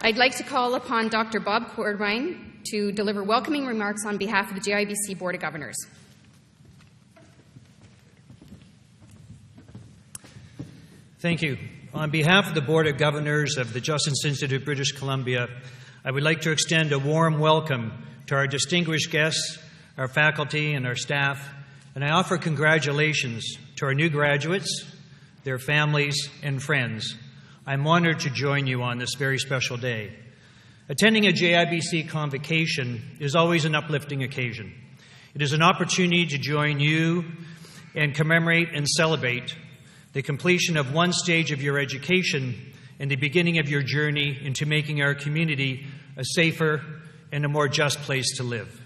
I'd like to call upon Dr. Bob Cordwine to deliver welcoming remarks on behalf of the JIBC Board of Governors. Thank you. On behalf of the Board of Governors of the Justice Institute of British Columbia, I would like to extend a warm welcome to our distinguished guests, our faculty, and our staff, and I offer congratulations to our new graduates, their families, and friends. I'm honored to join you on this very special day. Attending a JIBC convocation is always an uplifting occasion. It is an opportunity to join you and commemorate and celebrate the completion of one stage of your education and the beginning of your journey into making our community a safer and a more just place to live.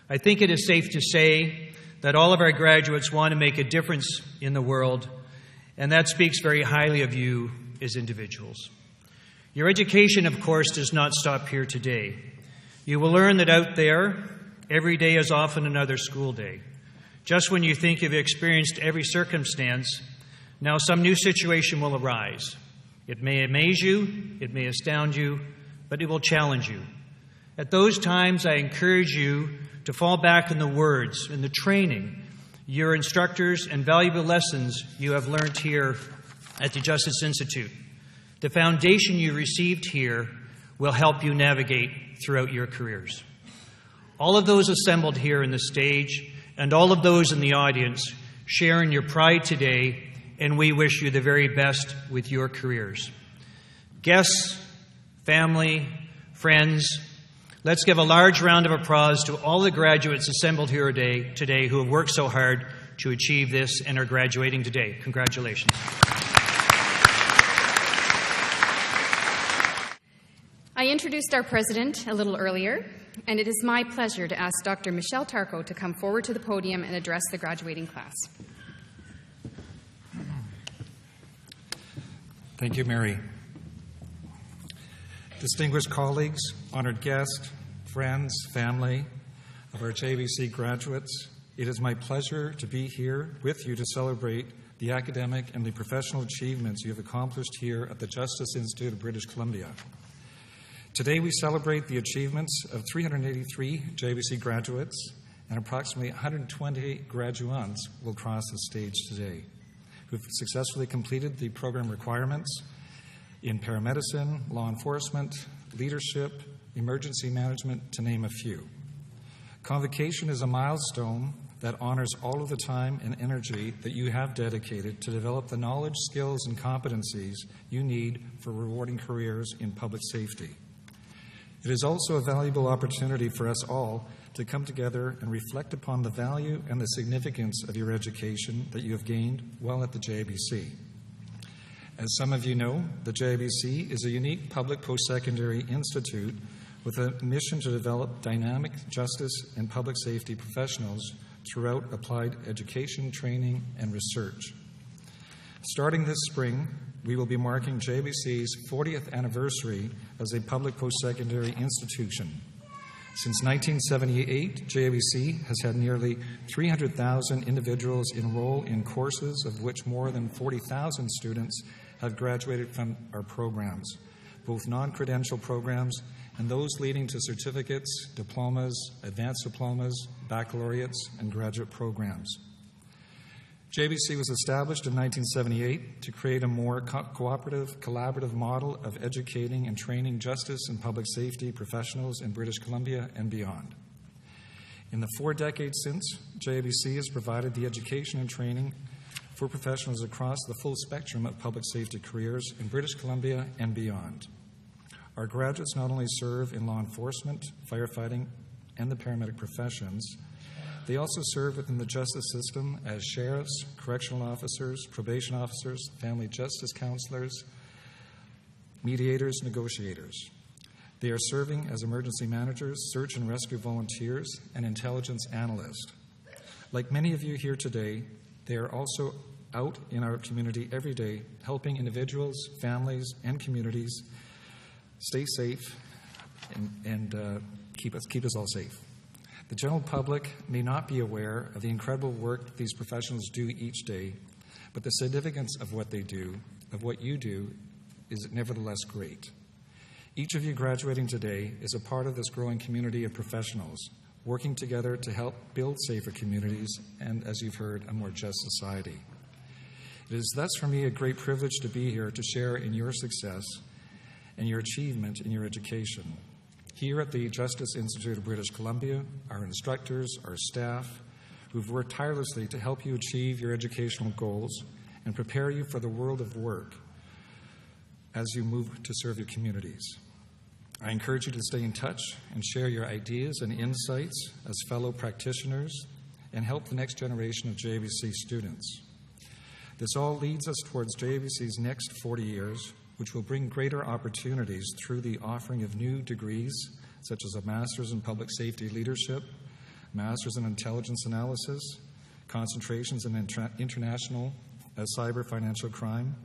I think it is safe to say that all of our graduates want to make a difference in the world, and that speaks very highly of you as individuals. Your education, of course, does not stop here today. You will learn that out there, every day is often another school day. Just when you think you've experienced every circumstance, now some new situation will arise. It may amaze you, it may astound you, but it will challenge you. At those times, I encourage you to fall back on the words and the training, your instructors, and valuable lessons you have learned here at the Justice Institute. The foundation you received here will help you navigate throughout your careers. All of those assembled here in the stage and all of those in the audience share in your pride today, and we wish you the very best with your careers. Guests, family, friends, let's give a large round of applause to all the graduates assembled here today who have worked so hard to achieve this and are graduating today. Congratulations. I introduced our president a little earlier, and it is my pleasure to ask Dr. Michelle Tarko to come forward to the podium and address the graduating class. Thank you, Mary. Distinguished colleagues, honored guests, friends, family of our JIBC graduates, it is my pleasure to be here with you to celebrate the academic and the professional achievements you have accomplished here at the Justice Institute of British Columbia. Today we celebrate the achievements of 383 JIBC graduates, and approximately 120 graduands will cross the stage today, who've successfully completed the program requirements in paramedicine, law enforcement, leadership, emergency management, to name a few. Convocation is a milestone that honors all of the time and energy that you have dedicated to develop the knowledge, skills, and competencies you need for rewarding careers in public safety. It is also a valuable opportunity for us all to come together and reflect upon the value and the significance of your education that you have gained while at the JIBC. As some of you know, the JIBC is a unique public post-secondary institute with a mission to develop dynamic justice and public safety professionals throughout applied education, training, and research. Starting this spring, we will be marking JIBC's 40th anniversary as a public post-secondary institution. Since 1978, JIBC has had nearly 300,000 individuals enroll in courses, of which more than 40,000 students have graduated from our programs, both non-credential programs and those leading to certificates, diplomas, advanced diplomas, baccalaureates, and graduate programs. JIBC was established in 1978 to create a more cooperative, collaborative model of educating and training justice and public safety professionals in British Columbia and beyond. In the 4 decades since, JIBC has provided the education and training for professionals across the full spectrum of public safety careers in British Columbia and beyond. Our graduates not only serve in law enforcement, firefighting, and the paramedic professions, they also serve within the justice system as sheriffs, correctional officers, probation officers, family justice counselors, mediators, negotiators. They are serving as emergency managers, search and rescue volunteers, and intelligence analysts. Like many of you here today, they are also out in our community every day, helping individuals, families, and communities stay safe and keep us all safe. The general public may not be aware of the incredible work these professionals do each day, but the significance of what they do, of what you do, is nevertheless great. Each of you graduating today is a part of this growing community of professionals working together to help build safer communities and, as you've heard, a more just society. It is thus for me a great privilege to be here to share in your success and your achievement in your education. Here at the Justice Institute of British Columbia, our instructors, our staff, who've worked tirelessly to help you achieve your educational goals and prepare you for the world of work as you move to serve your communities. I encourage you to stay in touch and share your ideas and insights as fellow practitioners and help the next generation of JIBC students. This all leads us towards JIBC's next 40 years, which will bring greater opportunities through the offering of new degrees, such as a Master's in Public Safety Leadership, Master's in Intelligence Analysis, concentrations in international cyber financial crime,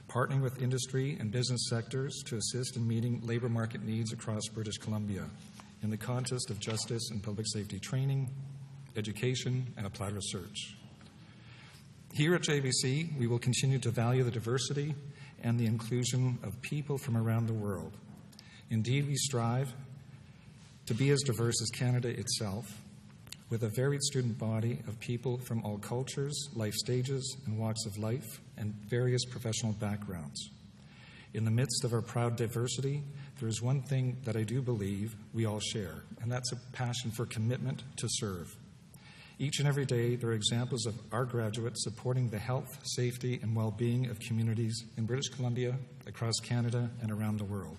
partnering with industry and business sectors to assist in meeting labor market needs across British Columbia in the context of justice and public safety training, education, and applied research. Here at JIBC, we will continue to value the diversity and the inclusion of people from around the world. Indeed, we strive to be as diverse as Canada itself, with a varied student body of people from all cultures, life stages, and walks of life, and various professional backgrounds. In the midst of our proud diversity, there is one thing that I do believe we all share, and that's a passion for commitment to serve. Each and every day, there are examples of our graduates supporting the health, safety, and well-being of communities in British Columbia, across Canada, and around the world.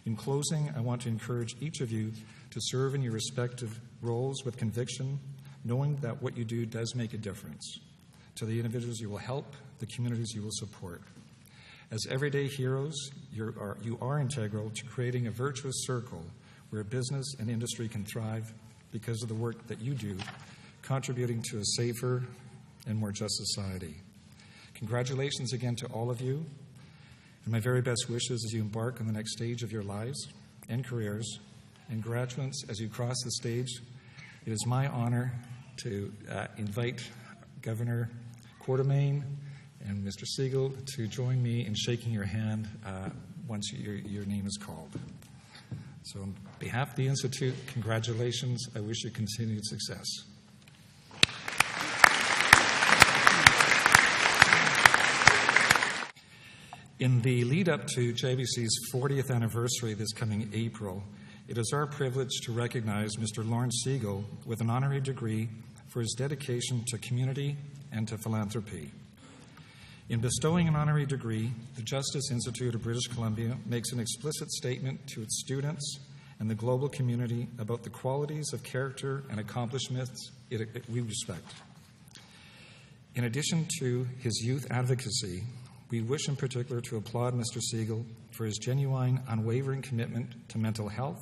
In closing, I want to encourage each of you to serve in your respective roles with conviction, knowing that what you do does make a difference to the individuals you will help, the communities you will support. As everyday heroes, you are integral to creating a virtuous circle where business and industry can thrive because of the work that you do, contributing to a safer and more just society. Congratulations again to all of you, and my very best wishes as you embark on the next stage of your lives and careers. And graduates, as you cross the stage, it is my honor to invite Governor Quartermain and Mr. Siegel to join me in shaking your hand once your name is called. So on behalf of the Institute, congratulations. I wish you continued success. In the lead up to JIBC's 40th anniversary this coming April, it is our privilege to recognize Mr. Lawrence Siegel with an honorary degree for his dedication to community and to philanthropy. In bestowing an honorary degree, the Justice Institute of British Columbia makes an explicit statement to its students and the global community about the qualities of character and accomplishments we respect. In addition to his youth advocacy, we wish in particular to applaud Mr. Siegel for his genuine, unwavering commitment to mental health,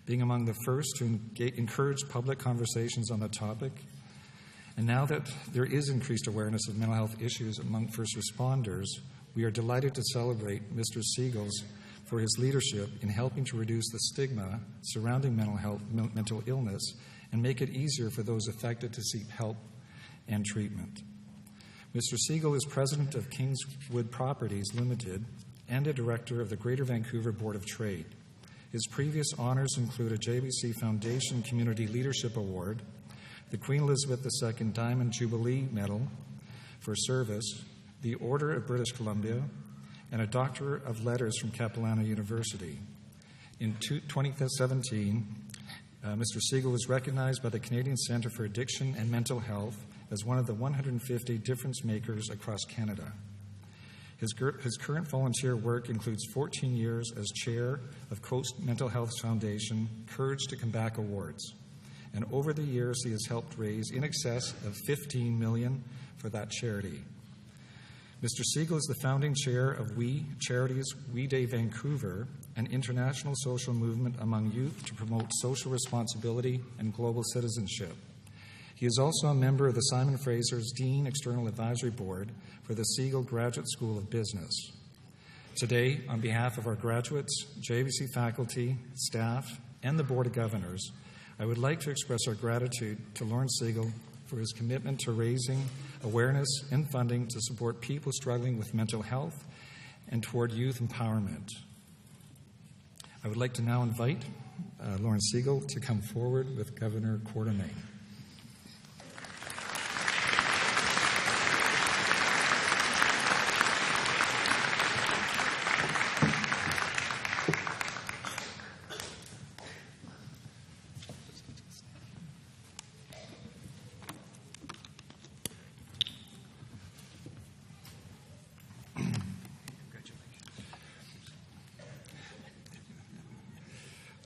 being among the first to encourage public conversations on the topic. And now that there is increased awareness of mental health issues among first responders, we are delighted to celebrate Mr. Siegel's for his leadership in helping to reduce the stigma surrounding mental illness and make it easier for those affected to seek help and treatment. Mr. Siegel is president of Kingswood Properties Limited and a director of the Greater Vancouver Board of Trade. His previous honors include a JIBC Foundation Community Leadership Award, the Queen Elizabeth II Diamond Jubilee Medal for Service, the Order of British Columbia, and a Doctor of Letters from Capilano University. In 2017, Mr. Siegel was recognized by the Canadian Centre for Addiction and Mental Health as one of the 150 difference makers across Canada. His current volunteer work includes 14 years as chair of Coast Mental Health Foundation Courage to Come Back Awards. And over the years, he has helped raise in excess of $15 million for that charity. Mr. Siegel is the founding chair of We Charities We Day Vancouver, an international social movement among youth to promote social responsibility and global citizenship. He is also a member of the Simon Fraser's Dean External Advisory Board for the Siegel Graduate School of Business. Today, on behalf of our graduates, JIBC faculty, staff, and the Board of Governors, I would like to express our gratitude to Lawrence Siegel for his commitment to raising awareness and funding to support people struggling with mental health and toward youth empowerment. I would like to now invite Lawrence Siegel to come forward with Governor Quartermaine.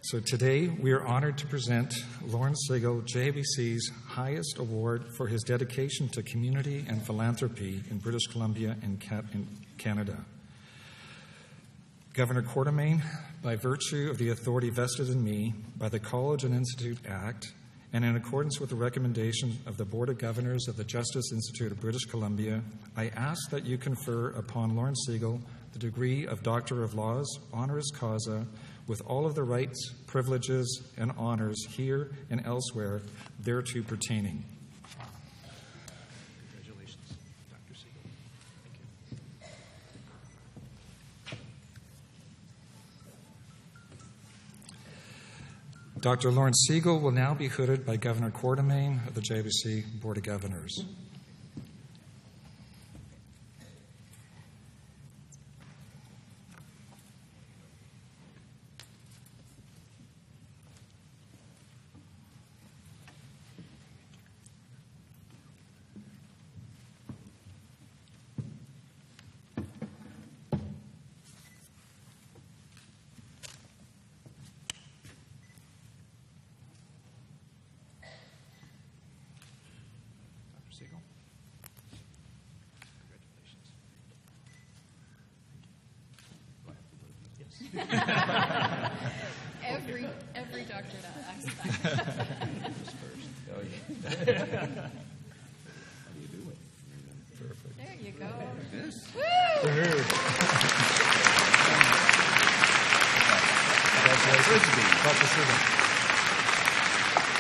So today, we are honored to present Lawrence Siegel, JIBC's highest award for his dedication to community and philanthropy in British Columbia and Canada. Governor Quartermaine, by virtue of the authority vested in me by the College and Institute Act, and in accordance with the recommendation of the Board of Governors of the Justice Institute of British Columbia, I ask that you confer upon Lawrence Siegel the degree of Doctor of Laws, honoris causa, with all of the rights, privileges, and honors here and elsewhere thereto pertaining. Congratulations, Dr. Siegel. Thank you. Dr. Lawrence Siegel will now be hooded by Governor Quartermaine of the JIBC Board of Governors. Every doctor that asks that. Oh, yeah. How do you do it? Perfect. There you go. Yes. Woo! Dr. Siegel.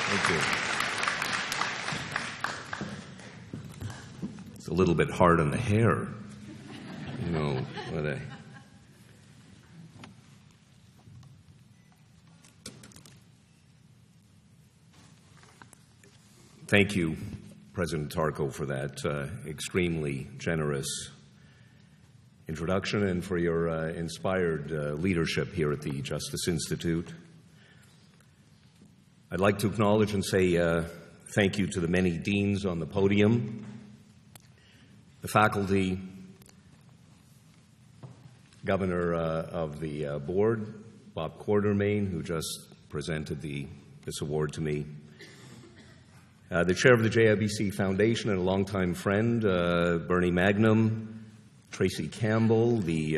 Thank you. It's a little bit hard on the hair. You know, what a... Thank you, President Tarko, for that extremely generous introduction and for your inspired leadership here at the Justice Institute. I'd like to acknowledge and say thank you to the many deans on the podium, the faculty, Governor of the board, Bob Quartermaine, who just presented this award to me, the chair of the JIBC Foundation and a longtime friend, Bernie Magnum, Tracy Campbell, the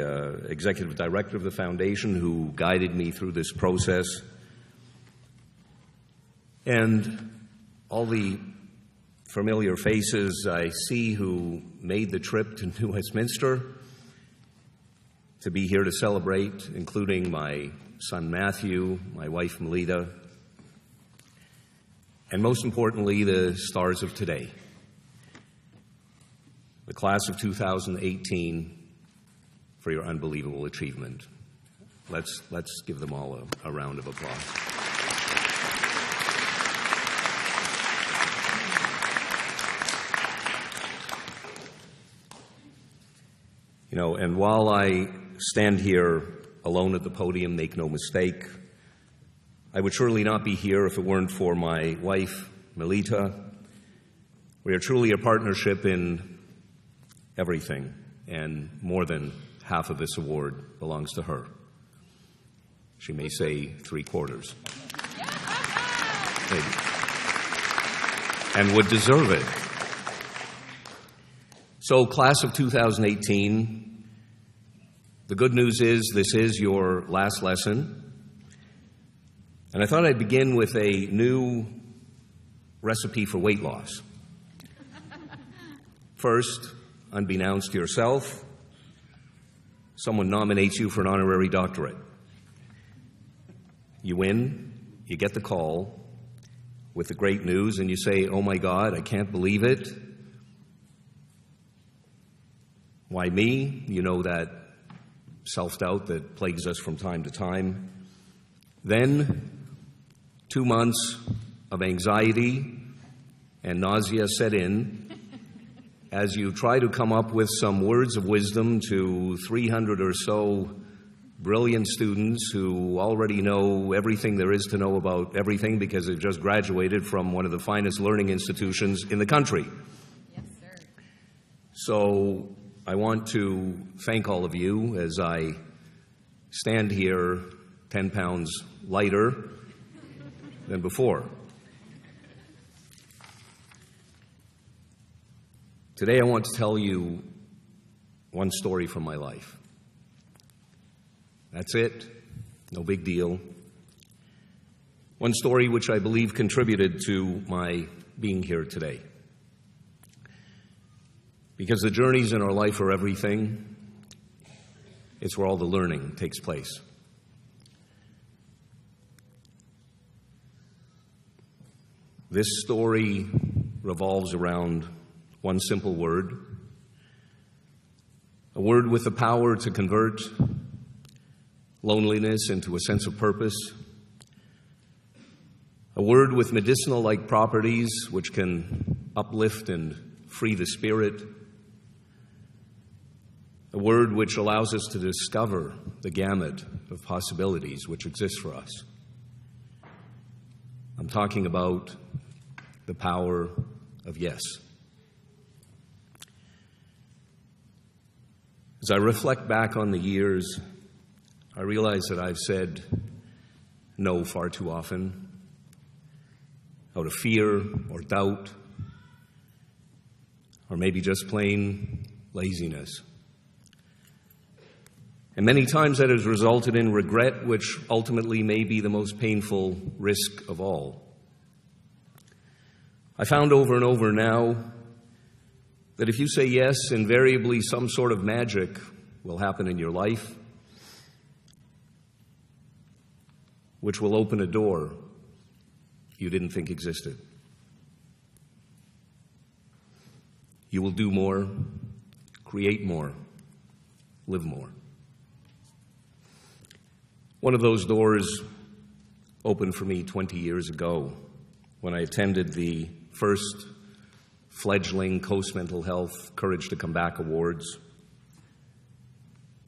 executive director of the foundation who guided me through this process, and all the familiar faces I see who made the trip to New Westminster to be here to celebrate, including my son Matthew, my wife Melita, and most importantly, the stars of today, the class of 2018, for your unbelievable achievement. Let's give them all a round of applause. You know, and while I stand here alone at the podium, make no mistake, I would surely not be here if it weren't for my wife, Melita. We are truly a partnership in everything, and more than half of this award belongs to her. She may say 3/4. Maybe. And would deserve it. So, class of 2018, the good news is this is your last lesson. And I thought I'd begin with a new recipe for weight loss. First, unbeknownst to yourself, someone nominates you for an honorary doctorate. You win, you get the call with the great news, and you say, "Oh my God, I can't believe it. Why me?" You know that self-doubt that plagues us from time to time. Then 2 months of anxiety and nausea set in as you try to come up with some words of wisdom to 300 or so brilliant students who already know everything there is to know about everything because they've just graduated from one of the finest learning institutions in the country. Yes, sir. So I want to thank all of you as I stand here 10 pounds lighter than before. Today I want to tell you one story from my life. That's it. No big deal. One story which I believe contributed to my being here today. Because the journeys in our life are everything. It's where all the learning takes place. This story revolves around one simple word, a word with the power to convert loneliness into a sense of purpose, a word with medicinal-like properties which can uplift and free the spirit, a word which allows us to discover the gamut of possibilities which exist for us. I'm talking about the power of yes. As I reflect back on the years, I realize that I've said no far too often, out of fear or doubt, or maybe just plain laziness. And many times that has resulted in regret, which ultimately may be the most painful risk of all. I found over and over now that if you say yes, invariably some sort of magic will happen in your life, which will open a door you didn't think existed. You will do more, create more, live more. One of those doors opened for me 20 years ago when I attended the first fledgling Coast Mental Health Courage to Come Back Awards,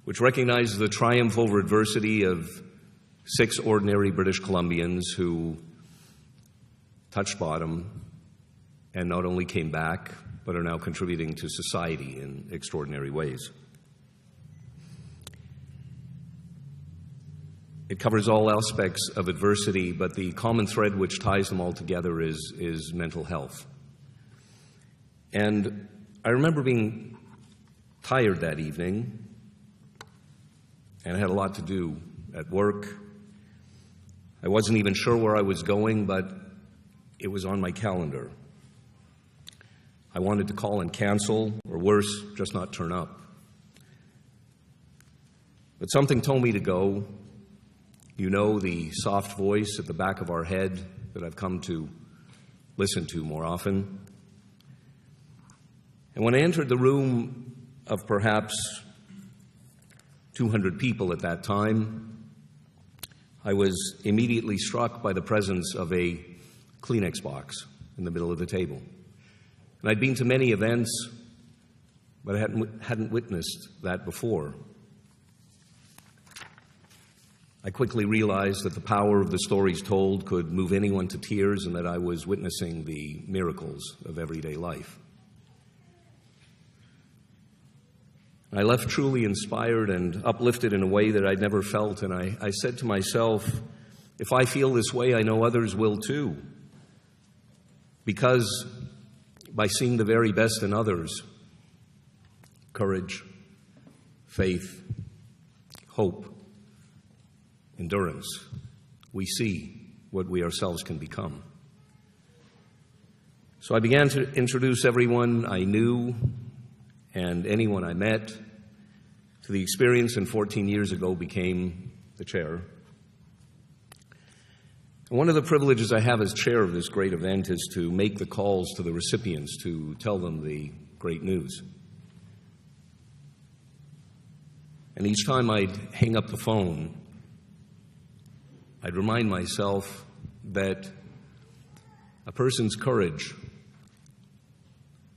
which recognizes the triumph over adversity of 6 ordinary British Columbians who touched bottom and not only came back, but are now contributing to society in extraordinary ways. It covers all aspects of adversity, but the common thread which ties them all together is mental health. And I remember being tired that evening, and I had a lot to do at work. I wasn't even sure where I was going, but it was on my calendar. I wanted to call and cancel, or worse, just not turn up. But something told me to go. You know, the soft voice at the back of our head that I've come to listen to more often. And when I entered the room of perhaps 200 people at that time, I was immediately struck by the presence of a Kleenex box in the middle of the table. And I'd been to many events, but I hadn't witnessed that before. I quickly realized that the power of the stories told could move anyone to tears and that I was witnessing the miracles of everyday life. I left truly inspired and uplifted in a way that I'd never felt, and I said to myself, if I feel this way, I know others will too. Because by seeing the very best in others, courage, faith, hope, endurance, we see what we ourselves can become. So I began to introduce everyone I knew and anyone I met to the experience, and 14 years ago became the chair. And one of the privileges I have as chair of this great event is to make the calls to the recipients to tell them the great news. And each time I'd hang up the phone, I'd remind myself that a person's courage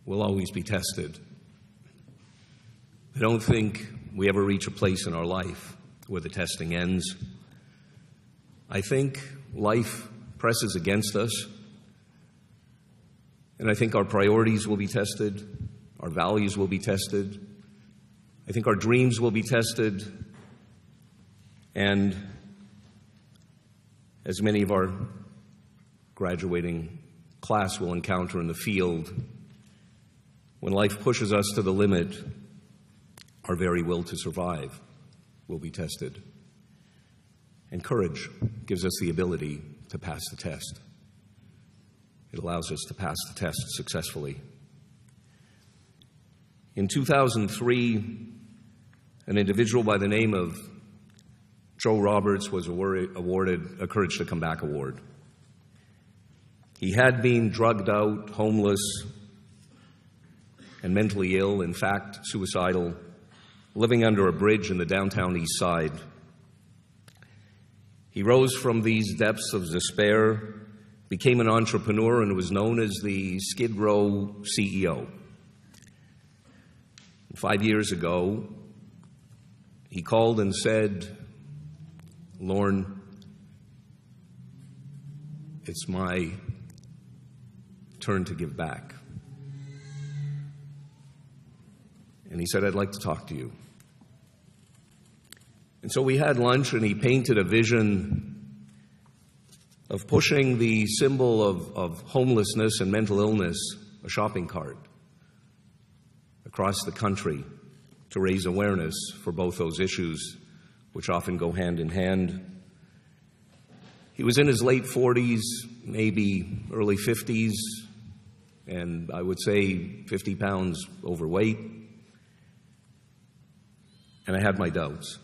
will always be tested. I don't think we ever reach a place in our life where the testing ends. I think life presses against us, and I think our priorities will be tested, our values will be tested, I think our dreams will be tested, and as many of our graduating class will encounter in the field, when life pushes us to the limit, our very will to survive will be tested. And courage gives us the ability to pass the test. It allows us to pass the test successfully. In 2003, an individual by the name of Joe Roberts was awarded a Courage to Come Back award. He had been drugged out, homeless, and mentally ill, in fact, suicidal, living under a bridge in the downtown East Side. He rose from these depths of despair, became an entrepreneur, and was known as the Skid Row CEO. 5 years ago, he called and said, "Lorne, it's my turn to give back." And he said, "I'd like to talk to you." And so we had lunch, and he painted a vision of pushing the symbol of homelessness and mental illness, a shopping cart, across the country to raise awareness for both those issues, which often go hand in hand. He was in his late 40s, maybe early 50s, and I would say 50 pounds overweight. And I had my doubts.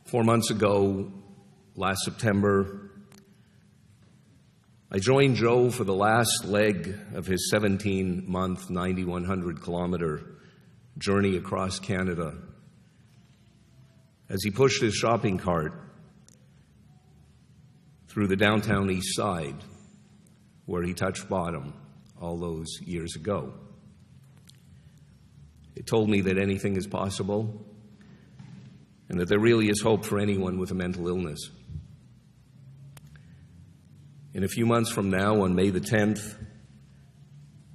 4 months ago, last September, I joined Joe for the last leg of his 17-month, 9,100-kilometer journey across Canada as he pushed his shopping cart through the downtown East Side, where he touched bottom all those years ago. It told me that anything is possible and that there really is hope for anyone with a mental illness. In a few months from now, on May the 10th,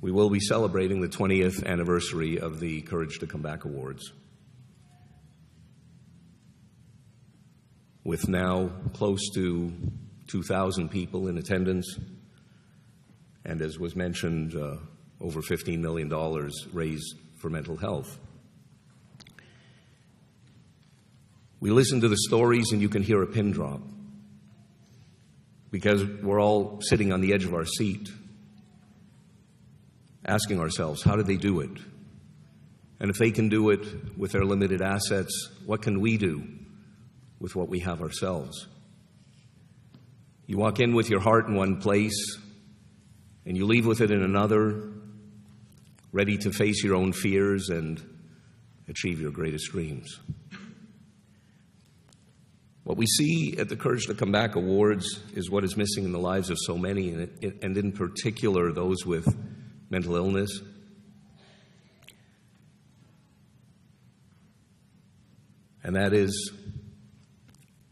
we will be celebrating the 20th anniversary of the Courage to Come Back Awards, with now close to 2,000 people in attendance, and as was mentioned, over $15 million raised for mental health. We listen to the stories and you can hear a pin drop, because we're all sitting on the edge of our seat, asking ourselves, how did they do it? And if they can do it with their limited assets, what can we do with what we have ourselves? You walk in with your heart in one place, and you leave with it in another, ready to face your own fears and achieve your greatest dreams. What we see at the Courage to Come Back Awards is what is missing in the lives of so many, and in particular those with mental illness. And that is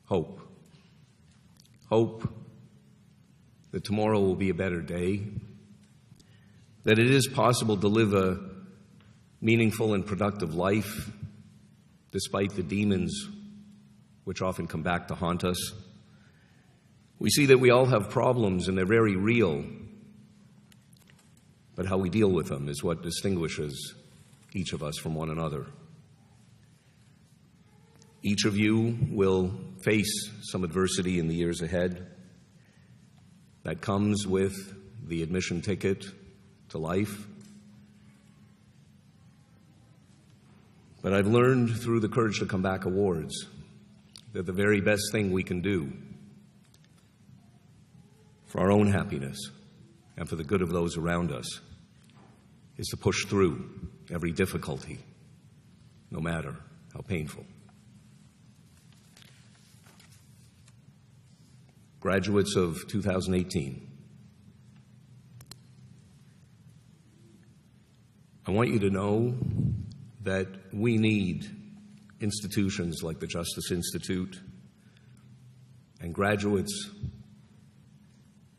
hope. Hope that tomorrow will be a better day, that it is possible to live a meaningful and productive life despite the demons which often come back to haunt us. We see that we all have problems and they're very real, but how we deal with them is what distinguishes each of us from one another. Each of you will face some adversity in the years ahead. That comes with the admission ticket to life. But I've learned through the Courage to Come Back Awards that the very best thing we can do for our own happiness and for the good of those around us is to push through every difficulty, no matter how painful. graduates of 2018, I want you to know that we need institutions like the Justice Institute and graduates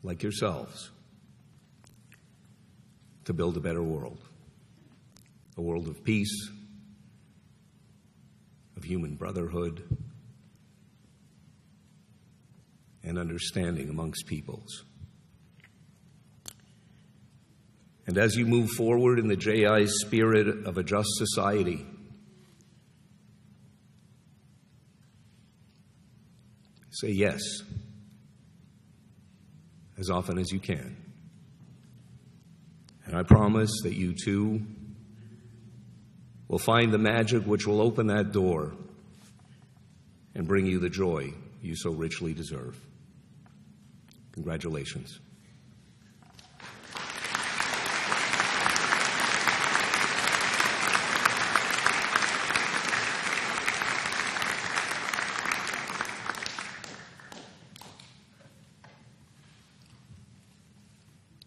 like yourselves to build a better world, a world of peace, of human brotherhood, and understanding amongst peoples. And as you move forward in the JI's spirit of a just society, say yes as often as you can. And I promise that you too will find the magic which will open that door and bring you the joy you so richly deserve. Congratulations.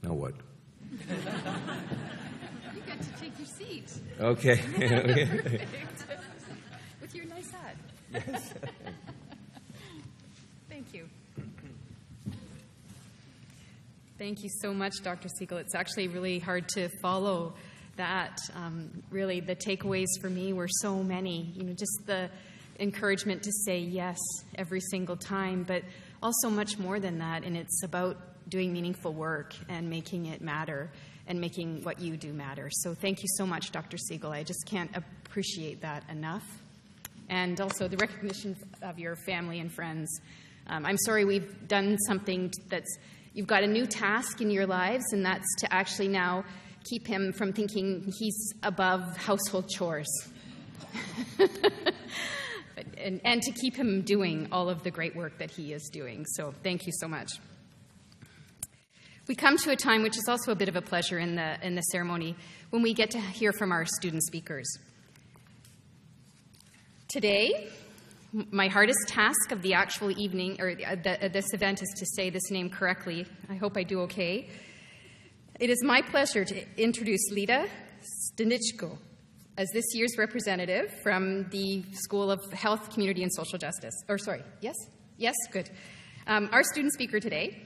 Now what? You get to take your seat. Okay. With your nice hat. Yes. Thank you. Thank you so much, Dr. Siegel. It's actually really hard to follow that. Really, the takeaways for me were so many. Just the encouragement to say yes every single time, but also much more than that. And it's about doing meaningful work and making it matter and making what you do matter. So thank you so much, Dr. Siegel. I just can't appreciate that enough. And also the recognition of your family and friends. I'm sorry we've done something you've got a new task in your lives, and that's to actually now keep him from thinking he's above household chores. and to keep him doing all of the great work that he is doing. So thank you so much. We come to a time which is also a bit of a pleasure in the ceremony when we get to hear from our student speakers. Today, my hardest task of the actual evening, or this event, is to say this name correctly. I hope I do okay. It is my pleasure to introduce Lida Stanichko as this year's representative from the School of Health, Community, and Social Justice. Yes, good. Our student speaker today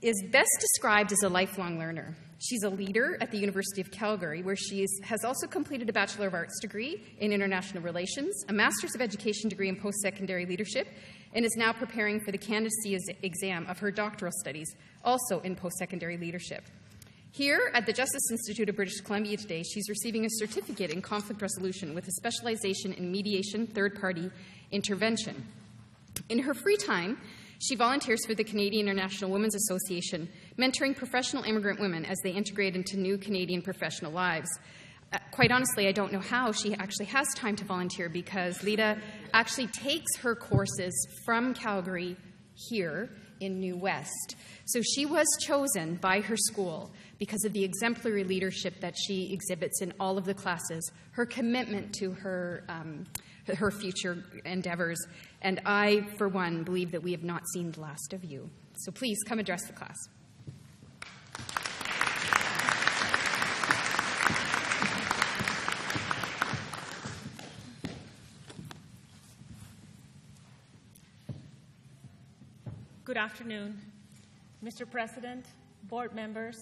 is best described as a lifelong learner. She's a leader at the University of Calgary, where she has also completed a Bachelor of Arts degree in International Relations, a Master's of Education degree in Post-Secondary Leadership, and is now preparing for the candidacy exam of her doctoral studies, also in Post-Secondary Leadership. Here at the Justice Institute of British Columbia today, she's receiving a certificate in conflict resolution with a specialization in mediation, third-party intervention. In her free time, she volunteers for the Canadian International Women's Association, mentoring professional immigrant women as they integrate into new Canadian professional lives. Quite honestly, I don't know how she actually has time to volunteer, because Lida actually takes her courses from Calgary here in New West. So she was chosen by her school because of the exemplary leadership that she exhibits in all of the classes, her commitment to her future endeavors, and I, for one, believe that we have not seen the last of you. So please come address the class. Good afternoon, Mr. President, board members,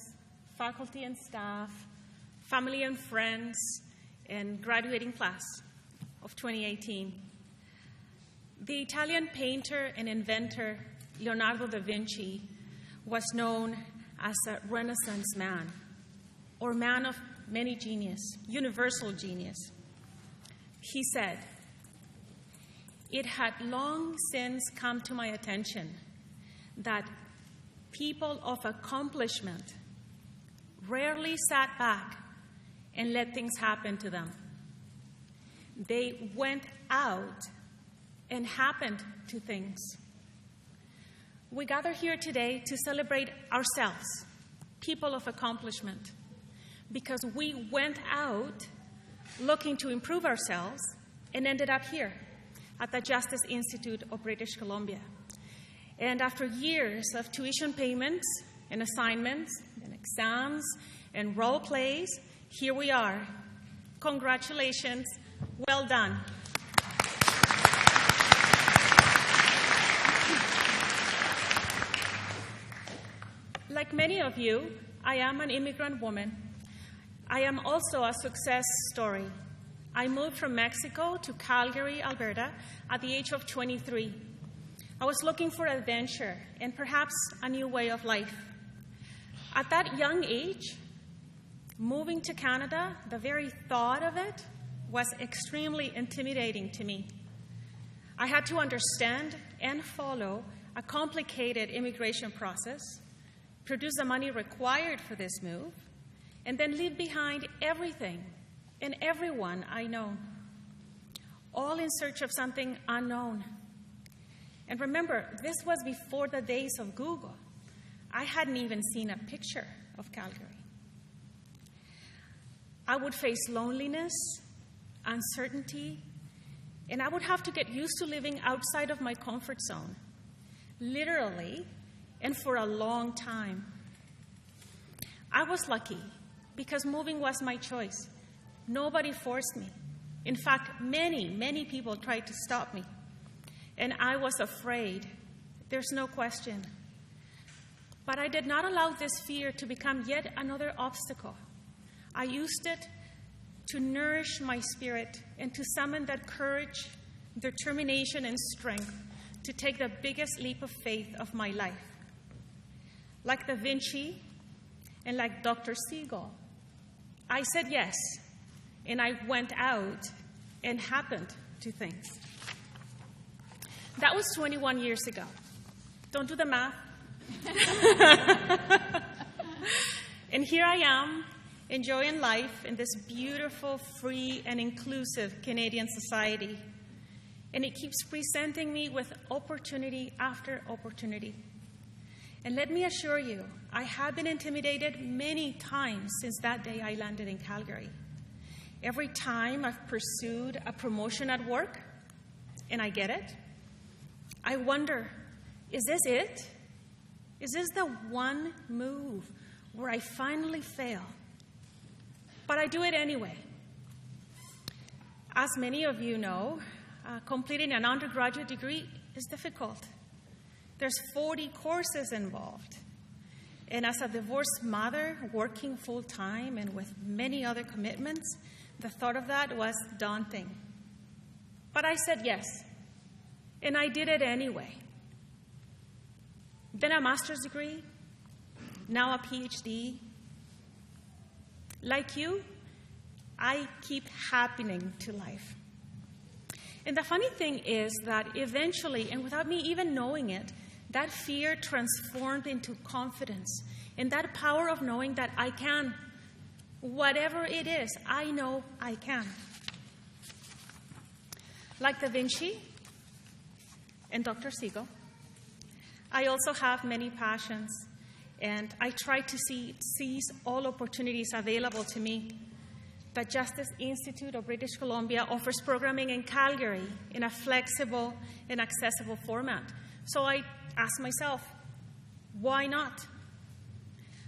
faculty and staff, family and friends, and graduating class of 2018. The Italian painter and inventor Leonardo da Vinci was known as a Renaissance man, or man of many genius, universal genius. He said, "It had long since come to my attention that people of accomplishment rarely sat back and let things happen to them. They went out and happened to things." We gather here today to celebrate ourselves, people of accomplishment, because we went out looking to improve ourselves and ended up here at the Justice Institute of British Columbia. And after years of tuition payments and assignments and exams and role plays, here we are. Congratulations. Well done. Like many of you, I am an immigrant woman. I am also a success story. I moved from Mexico to Calgary, Alberta, at the age of 23. I was looking for adventure and perhaps a new way of life. At that young age, moving to Canada, the very thought of it was extremely intimidating to me. I had to understand and follow a complicated immigration process, produce the money required for this move, and then leave behind everything and everyone I know, all in search of something unknown. And remember, this was before the days of Google. I hadn't even seen a picture of Calgary. I would face loneliness, uncertainty, and I would have to get used to living outside of my comfort zone, literally, and for a long time. I was lucky because moving was my choice. Nobody forced me. In fact, many people tried to stop me. And I was afraid. There's no question. But I did not allow this fear to become yet another obstacle. I used it to nourish my spirit and to summon that courage, determination, and strength to take the biggest leap of faith of my life. Like Da Vinci and like Dr. Siegel, I said yes, and I went out and happened to things. That was 21 years ago. Don't do the math. And here I am, enjoying life in this beautiful, free, and inclusive Canadian society. And it keeps presenting me with opportunity after opportunity. And let me assure you, I have been intimidated many times since that day I landed in Calgary. Every time I've pursued a promotion at work, and I get it, I wonder, is this it? Is this the one move where I finally fail? But I do it anyway. As many of you know, completing an undergraduate degree is difficult. There's 40 courses involved. And as a divorced mother working full-time and with many other commitments, the thought of that was daunting. But I said yes, and I did it anyway. Then a master's degree, now a PhD. Like you, I keep happening to life. And the funny thing is that eventually, and without me even knowing it, that fear transformed into confidence and that power of knowing that I can. Whatever it is, I know I can. Like Da Vinci and Dr. Siegel, I also have many passions, and I try to seize all opportunities available to me. The Justice Institute of British Columbia offers programming in Calgary in a flexible and accessible format. So I asked myself, why not?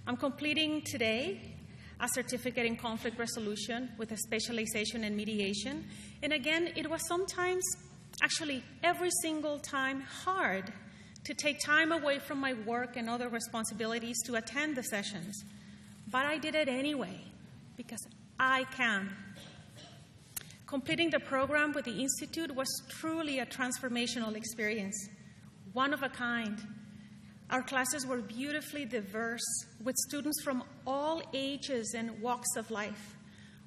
I'm completing today a certificate in conflict resolution with a specialization in mediation. And again, it was sometimes, actually every single time, hard to take time away from my work and other responsibilities to attend the sessions. But I did it anyway, because I can. Completing the program with the Institute was truly a transformational experience, one of a kind. Our classes were beautifully diverse, with students from all ages and walks of life.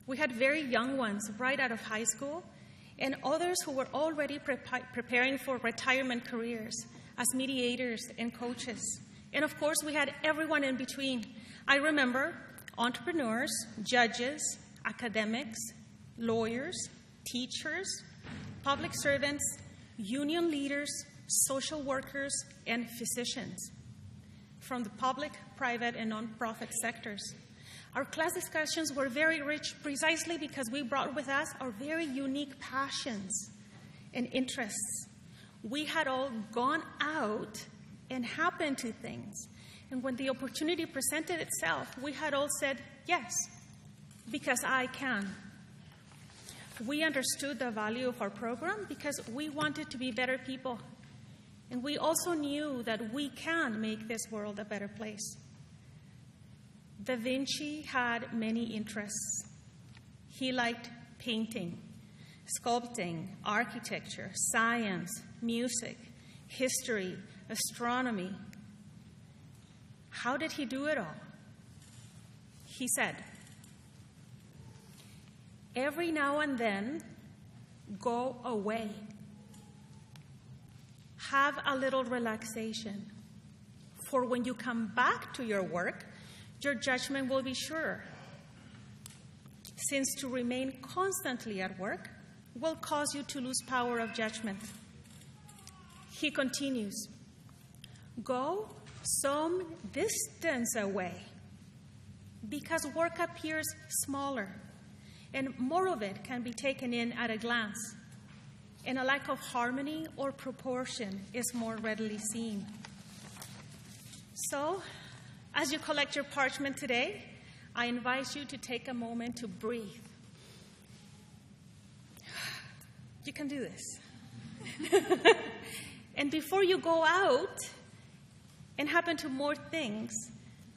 We had very young ones right out of high school, and others who were already preparing for retirement careers as mediators and coaches. And of course, we had everyone in between. I remember entrepreneurs, judges, academics, lawyers, teachers, public servants, union leaders, social workers, and physicians from the public, private, and nonprofit sectors. Our class discussions were very rich precisely because we brought with us our very unique passions and interests. We had all gone out and happen to things. And when the opportunity presented itself, we had all said, yes, because I can. We understood the value of our program because we wanted to be better people. And we also knew that we can make this world a better place. Da Vinci had many interests. He liked painting, sculpting, architecture, science, music, history, astronomy. How did he do it all? He said, every now and then, go away. Have a little relaxation. For when you come back to your work, your judgment will be sure. Since to remain constantly at work will cause you to lose power of judgment. He continues, go some distance away, because work appears smaller, and more of it can be taken in at a glance, and a lack of harmony or proportion is more readily seen. So, as you collect your parchment today, I invite you to take a moment to breathe. You can do this. And before you go out and happen to more things,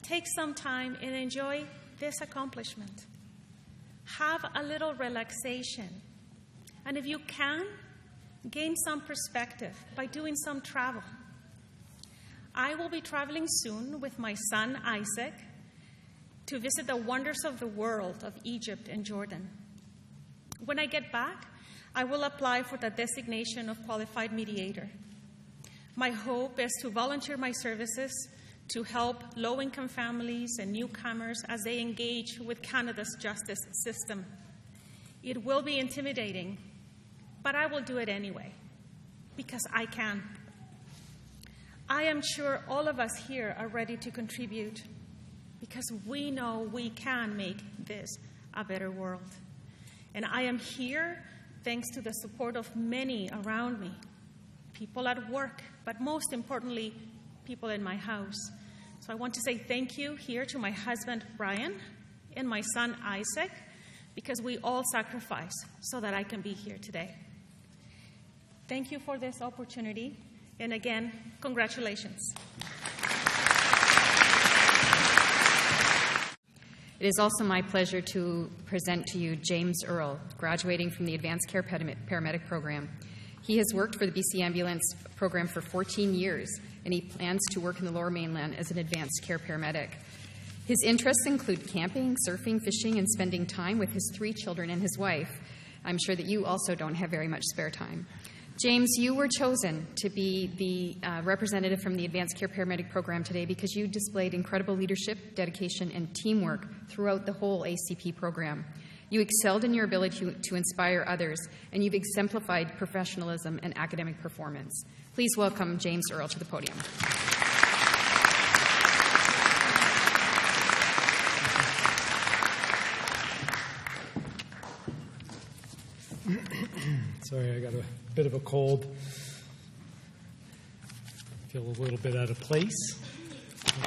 take some time and enjoy this accomplishment. Have a little relaxation. And if you can, gain some perspective by doing some travel. I will be traveling soon with my son, Isaac, to visit the wonders of the world of Egypt and Jordan. When I get back, I will apply for the designation of qualified mediator. My hope is to volunteer my services to help low-income families and newcomers as they engage with Canada's justice system. It will be intimidating, but I will do it anyway, because I can. I am sure all of us here are ready to contribute, because we know we can make this a better world. And I am here thanks to the support of many around me, people at work, but most importantly, people in my house. So I want to say thank you here to my husband, Brian, and my son, Isaac, because we all sacrifice so that I can be here today. Thank you for this opportunity, and again, congratulations. It is also my pleasure to present to you James Earle, graduating from the Advanced Care Paramedic Program. He has worked for the BC Ambulance Program for 14 years, and he plans to work in the Lower Mainland as an advanced care paramedic. His interests include camping, surfing, fishing, and spending time with his 3 children and his wife. I'm sure that you also don't have very much spare time. James, you were chosen to be the representative from the Advanced Care Paramedic Program today because you displayed incredible leadership, dedication, and teamwork throughout the whole ACP program. You excelled in your ability to inspire others, and you've exemplified professionalism and academic performance. Please welcome James Earle to the podium. Sorry, I got a bit of a cold. I feel a little bit out of place.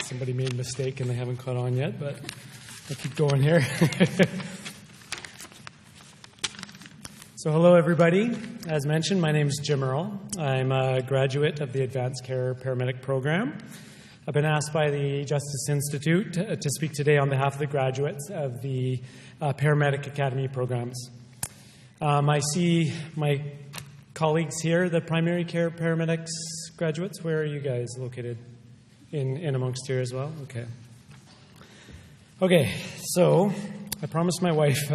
Somebody made a mistake and they haven't caught on yet, but I'll keep going here. So hello, everybody. As mentioned, my name is Jim Earle. I'm a graduate of the Advanced Care Paramedic Program. I've been asked by the Justice Institute to speak today on behalf of the graduates of the Paramedic Academy programs. I see my colleagues here, the primary care paramedics graduates. Where are you guys located? In amongst here as well? Okay, so I promised my wife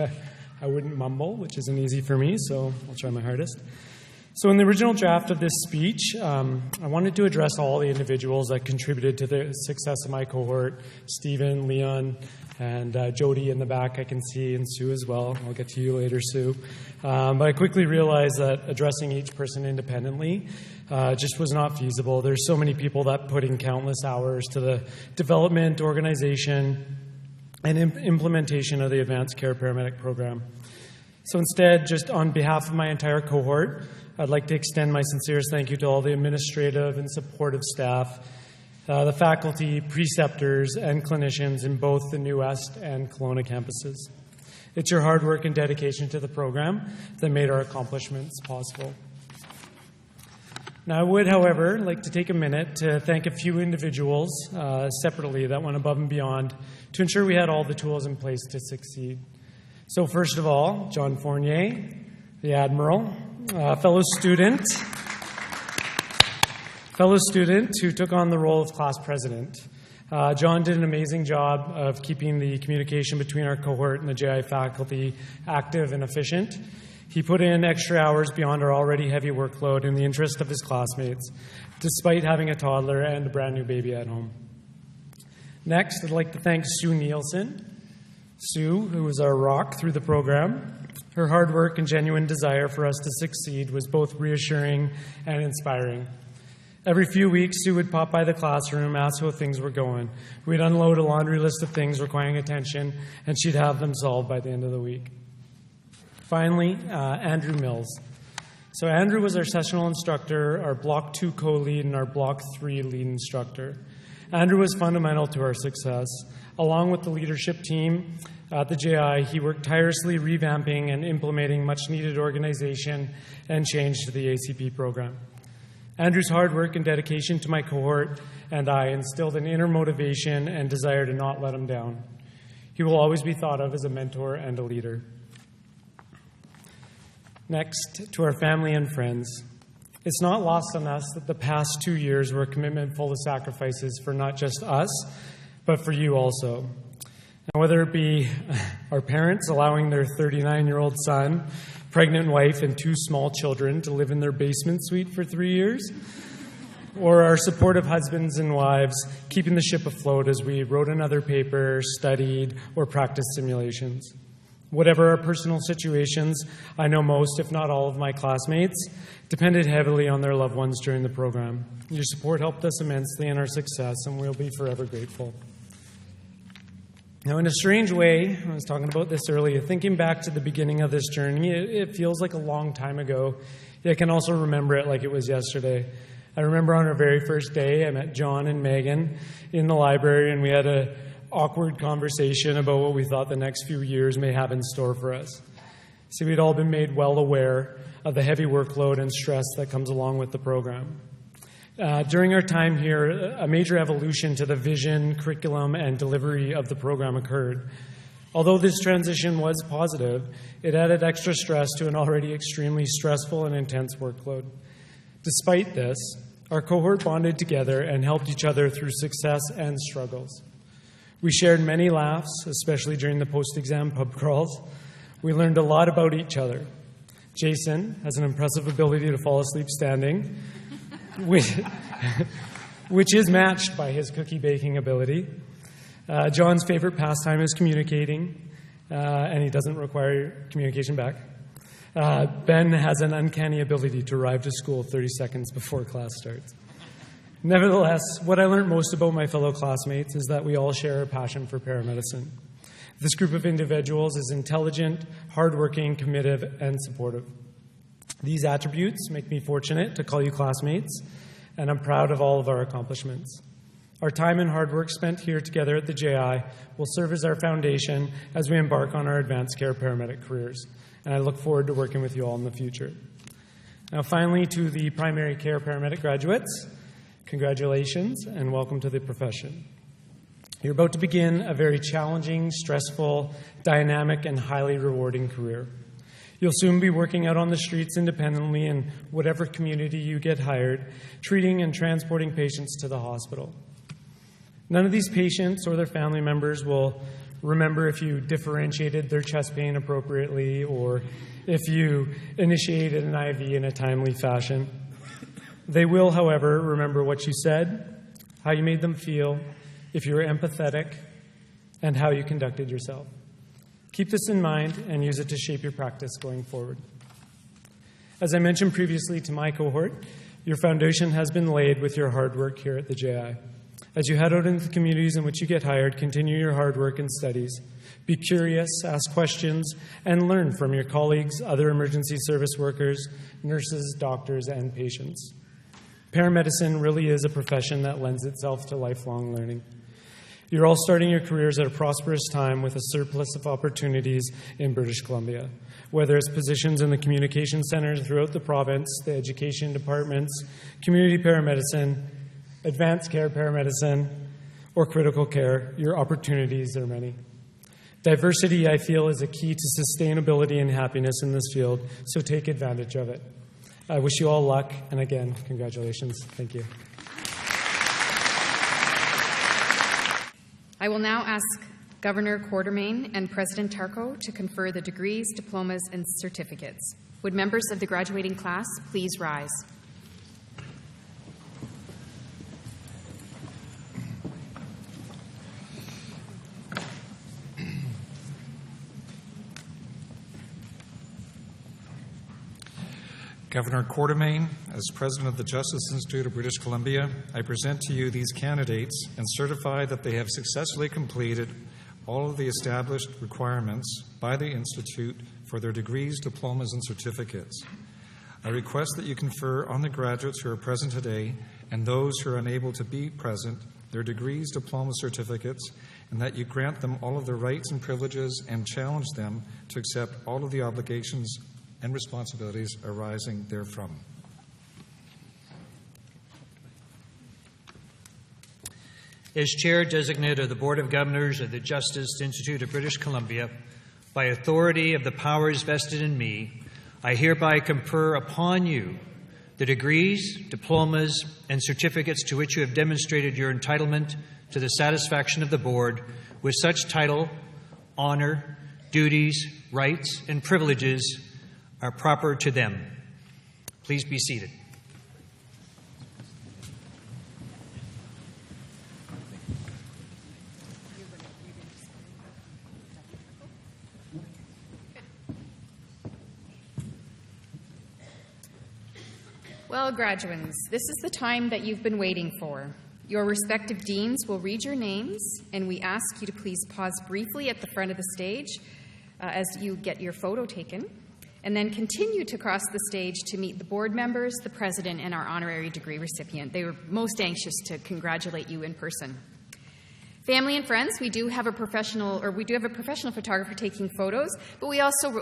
I wouldn't mumble, which isn't easy for me, so I'll try my hardest. So in the original draft of this speech, I wanted to address all the individuals that contributed to the success of my cohort, Stephen, Leon, and Jody in the back I can see, and Sue as well. I'll get to you later, Sue. But I quickly realized that addressing each person independently just was not feasible. There's so many people that put in countless hours to the development, organization, and implementation of the Advanced Care Paramedic Program. So instead, just on behalf of my entire cohort, I'd like to extend my sincerest thank you to all the administrative and supportive staff the faculty, preceptors, and clinicians in both the New West and Kelowna campuses. It's your hard work and dedication to the program that made our accomplishments possible. Now, I would, however, like to take a minute to thank a few individuals separately that went above and beyond to ensure we had all the tools in place to succeed. So first of all, John Fournier, the Admiral, fellow student who took on the role of class president. John did an amazing job of keeping the communication between our cohort and the JI faculty active and efficient. He put in extra hours beyond our already heavy workload in the interest of his classmates, despite having a toddler and a brand new baby at home. Next, I'd like to thank Sue Nielsen. Sue, who was our rock through the program. Her hard work and genuine desire for us to succeed was both reassuring and inspiring. Every few weeks, Sue would pop by the classroom, ask how things were going. We'd unload a laundry list of things requiring attention, and she'd have them solved by the end of the week. Finally, Andrew Mills. So Andrew was our sessional instructor, our Block 2 co-lead, and our Block 3 lead instructor. Andrew was fundamental to our success. Along with the leadership team at the JI, he worked tirelessly revamping and implementing much-needed organization and change to the ACP program. Andrew's hard work and dedication to my cohort and I instilled an inner motivation and desire to not let him down. He will always be thought of as a mentor and a leader. Next, to our family and friends. It's not lost on us that the past 2 years were a commitment full of sacrifices for not just us, but for you also. And whether it be our parents allowing their 39-year-old son, pregnant wife, and 2 small children to live in their basement suite for 3 years, or our supportive husbands and wives keeping the ship afloat as we wrote another paper, studied, or practiced simulations. Whatever our personal situations, I know most, if not all, of my classmates depended heavily on their loved ones during the program. Your support helped us immensely in our success, and we'll be forever grateful. Now, in a strange way, I was talking about this earlier, thinking back to the beginning of this journey, it feels like a long time ago. I can also remember it like it was yesterday. I remember on our very first day, I met John and Megan in the library, and we had an awkward conversation about what we thought the next few years may have in store for us. See, we'd all been made well aware of the heavy workload and stress that comes along with the program. During our time here, a major evolution to the vision, curriculum, and delivery of the program occurred. Although this transition was positive, it added extra stress to an already extremely stressful and intense workload. Despite this, our cohort bonded together and helped each other through success and struggles. We shared many laughs, especially during the post-exam pub crawls. We learned a lot about each other. Jason has an impressive ability to fall asleep standing, which is matched by his cookie baking ability. John's favorite pastime is communicating, and he doesn't require communication back. Ben has an uncanny ability to arrive to school 30 seconds before class starts. Nevertheless, what I learned most about my fellow classmates is that we all share a passion for paramedicine. This group of individuals is intelligent, hardworking, committed, and supportive. These attributes make me fortunate to call you classmates, and I'm proud of all of our accomplishments. Our time and hard work spent here together at the JI will serve as our foundation as we embark on our advanced care paramedic careers, and I look forward to working with you all in the future. Now, finally, to the primary care paramedic graduates, congratulations and welcome to the profession. You're about to begin a very challenging, stressful, dynamic, and highly rewarding career. You'll soon be working out on the streets independently in whatever community you get hired, treating and transporting patients to the hospital. None of these patients or their family members will remember if you differentiated their chest pain appropriately or if you initiated an IV in a timely fashion. They will, however, remember what you said, how you made them feel, if you were empathetic, and how you conducted yourself. Keep this in mind and use it to shape your practice going forward. As I mentioned previously to my cohort, your foundation has been laid with your hard work here at the JI. As you head out into the communities in which you get hired, continue your hard work and studies. Be curious, ask questions, and learn from your colleagues, other emergency service workers, nurses, doctors, and patients. Paramedicine really is a profession that lends itself to lifelong learning. You're all starting your careers at a prosperous time with a surplus of opportunities in British Columbia, whether it's positions in the communication centers throughout the province, the education departments, community paramedicine, advanced care paramedicine, or critical care. Your opportunities are many. Diversity, I feel, is a key to sustainability and happiness in this field, so take advantage of it. I wish you all luck, and again, congratulations. Thank you. I will now ask Governor Quartermain and President Tarko to confer the degrees, diplomas, and certificates. Would members of the graduating class please rise? Governor Quartermain, as President of the Justice Institute of British Columbia, I present to you these candidates and certify that they have successfully completed all of the established requirements by the Institute for their degrees, diplomas, and certificates. I request that you confer on the graduates who are present today and those who are unable to be present their degrees, diplomas, certificates, and that you grant them all of their rights and privileges and challenge them to accept all of the obligations and responsibilities arising therefrom. As Chair Designate of the Board of Governors of the Justice Institute of British Columbia, by authority of the powers vested in me, I hereby confer upon you the degrees, diplomas, and certificates to which you have demonstrated your entitlement to the satisfaction of the Board with such title, honor, duties, rights, and privileges are proper to them. Please be seated. Well, graduates, this is the time that you've been waiting for. Your respective deans will read your names, and we ask you to please pause briefly at the front of the stage as you get your photo taken, and then continue to cross the stage to meet the board members, the president, and our honorary degree recipient. They were most anxious to congratulate you in person. Family and friends, we do have a professional photographer taking photos, but we also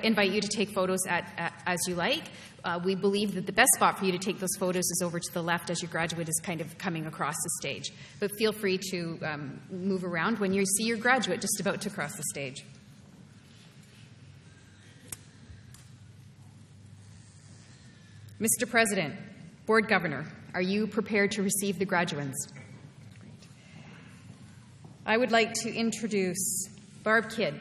invite you to take photos as you like. We believe that the best spot for you to take those photos is over to the left as your graduate is kind of coming across the stage. But feel free to move around when you see your graduate just about to cross the stage. Mr. President, Board Governor, are you prepared to receive the graduands? I would like to introduce Barb Kidd,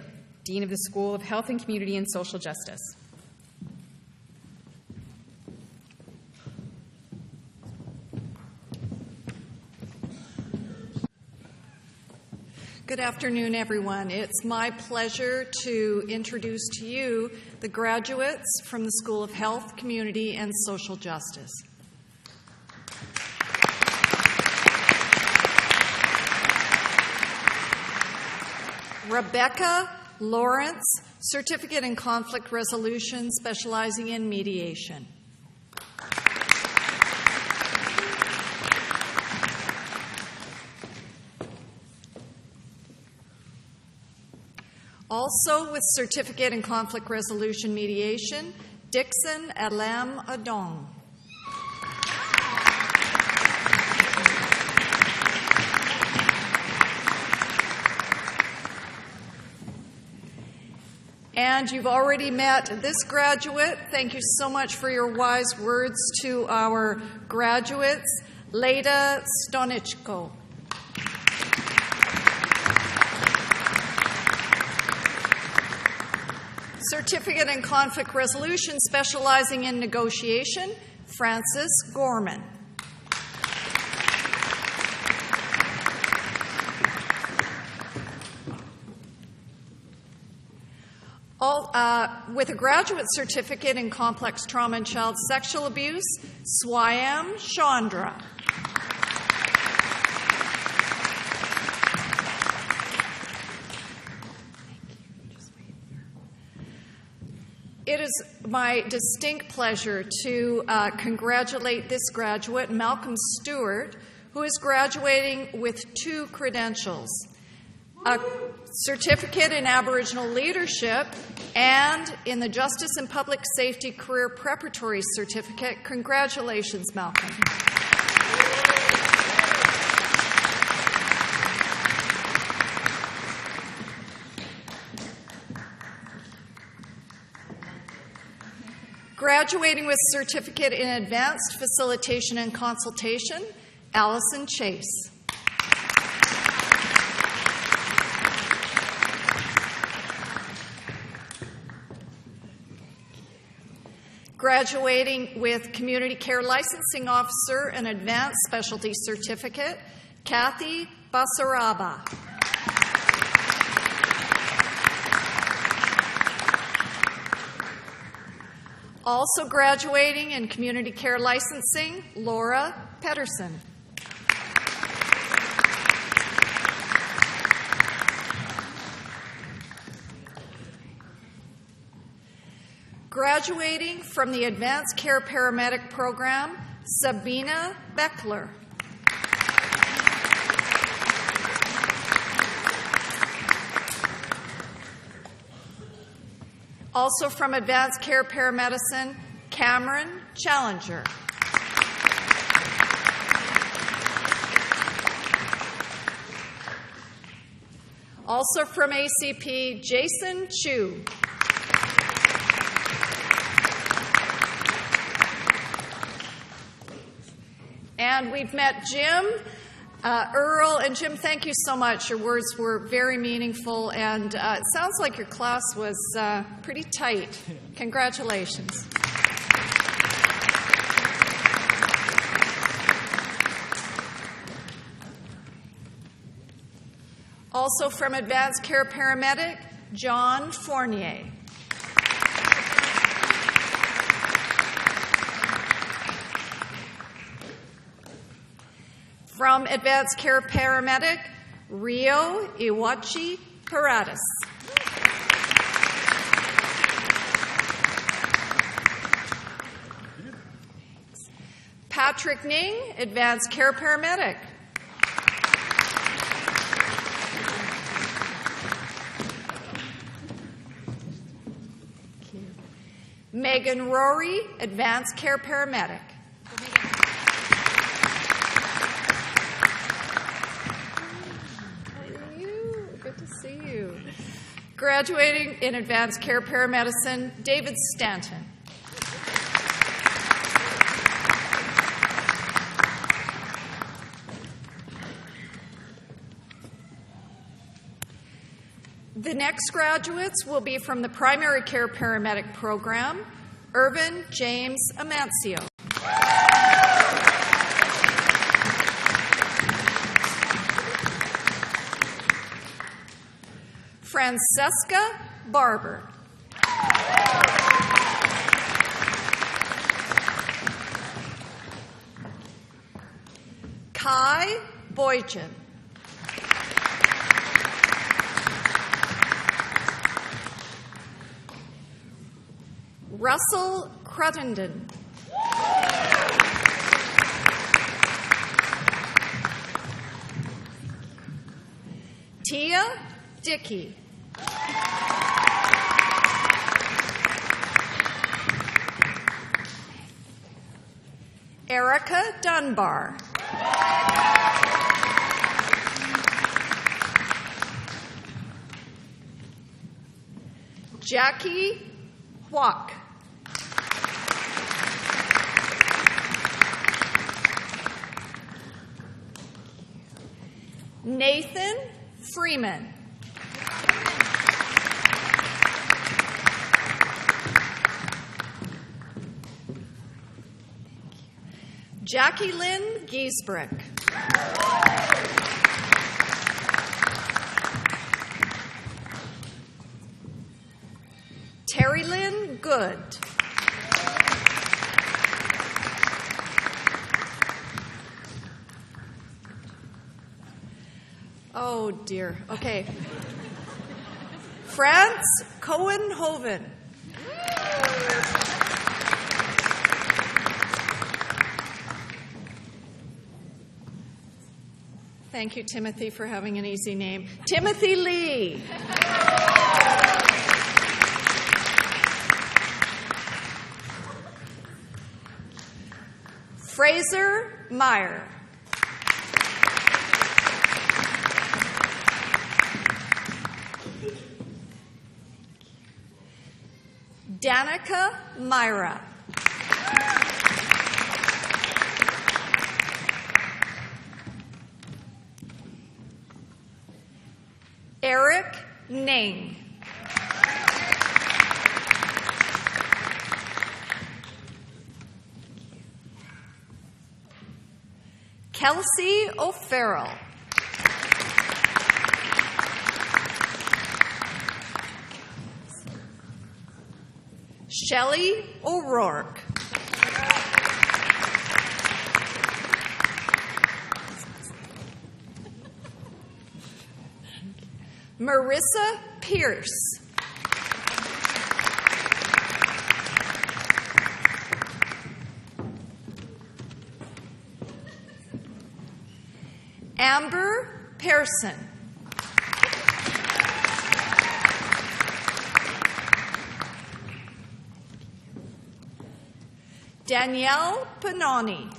Dean of the School of Health and Community and Social Justice. Good afternoon, everyone. It's my pleasure to introduce to you the graduates from the School of Health, Community, and Social Justice. Rebecca Lawrence, Certificate in Conflict Resolution, specializing in mediation. Also with Certificate in Conflict Resolution Mediation, Dixon Alam Adong. And you've already met this graduate. Thank you so much for your wise words to our graduates. Leda Stonichko. Certificate in Conflict Resolution, specializing in negotiation, Francis Gorman. With a graduate certificate in complex trauma and child sexual abuse, Swayam Chandra. it is my distinct pleasure to congratulate this graduate, Malcolm Stewart, who is graduating with 2 credentials, a certificate in Aboriginal leadership and in the Justice and Public Safety Career Preparatory Certificate. Congratulations, Malcolm. Graduating with certificate in Advanced Facilitation and Consultation, Allison Chase. Graduating with Community Care Licensing Officer and Advanced Specialty Certificate, Kathy Basaraba. Also graduating in Community Care Licensing, Laura Pedersen. Graduating from the Advanced Care Paramedic Program, Sabina Beckler. Also from Advanced Care Paramedicine, Cameron Challenger. Also from ACP, Jason Chu. And we've met Jim, Earl, and Jim, thank you so much. Your words were very meaningful, and it sounds like your class was pretty tight. Congratulations. Also from Advanced Care Paramedic, John Fournier. From Advanced Care Paramedic, Rio Iwachi Paradas. Patrick Ning, Advanced Care Paramedic. Megan Rory, Advanced Care Paramedic. Good to see you. Graduating in Advanced Care Paramedicine, David Stanton. The next graduates will be from the Primary Care Paramedic Program, Irvin James Amancio. Francesca Barber. Kai Boychin. Russell Cruttenden. Tia Dickey. Erica Dunbar. Jackie Huak. Nathan Freeman. Jackie Lynn Giesbrick. Terry Lynn Good. Oh dear. Okay. France Cohen-Hoven. Thank you, Timothy, for having an easy name. Timothy Lee. Fraser Meyer. Danica Myra. Eric Ning. Kelsey O'Farrell. Shelley O'Rourke. Marissa Pierce. Amber Pearson. Danielle Panoni.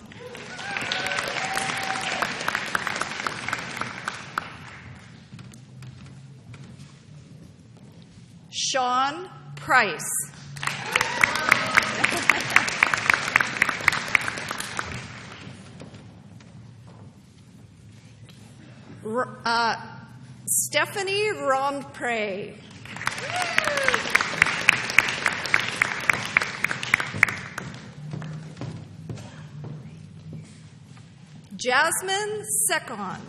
Sean Price. Stephanie Rompre. Jasmine Second.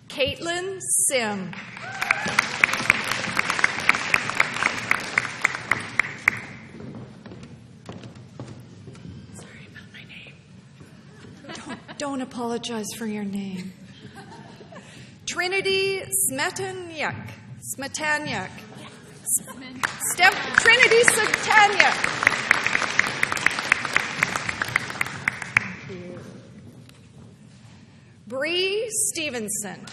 Caitlin Sim. Sorry about my name. Don't apologize for your name. Trinity Smetanyuk. Smetanyuk. Trinity Smetanyuk. Bree Stevenson.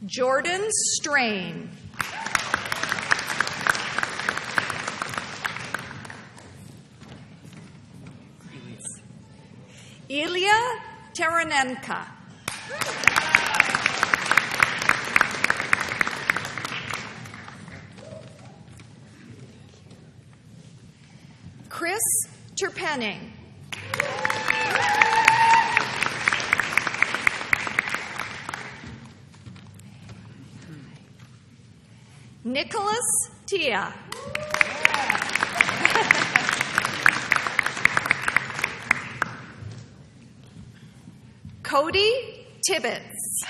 Jordan Strain. Ilya Taranenka. Chris Terpenning. Nicholas Tia. Cody Tibbetts.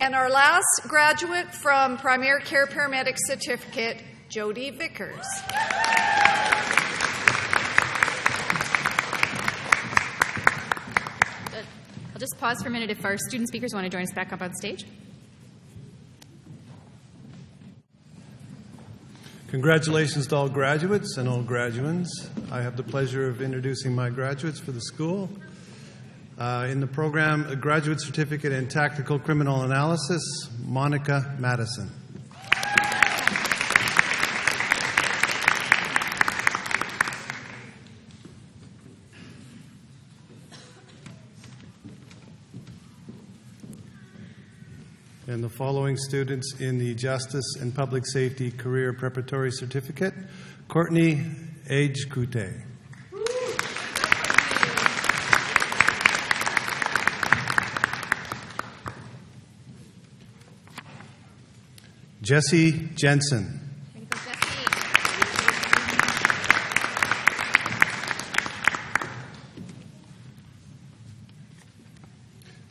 And our last graduate from Primary Care Paramedic Certificate, Jody Vickers. I'll just pause for a minute if our student speakers want to join us back up on stage. Congratulations to all graduates and all graduands. I have the pleasure of introducing my graduates for the school. In the program, a graduate certificate in tactical criminal analysis, Monica Madison. And the following students in the Justice and Public Safety Career Preparatory Certificate, Courtney Age-Kute. Jesse Jensen.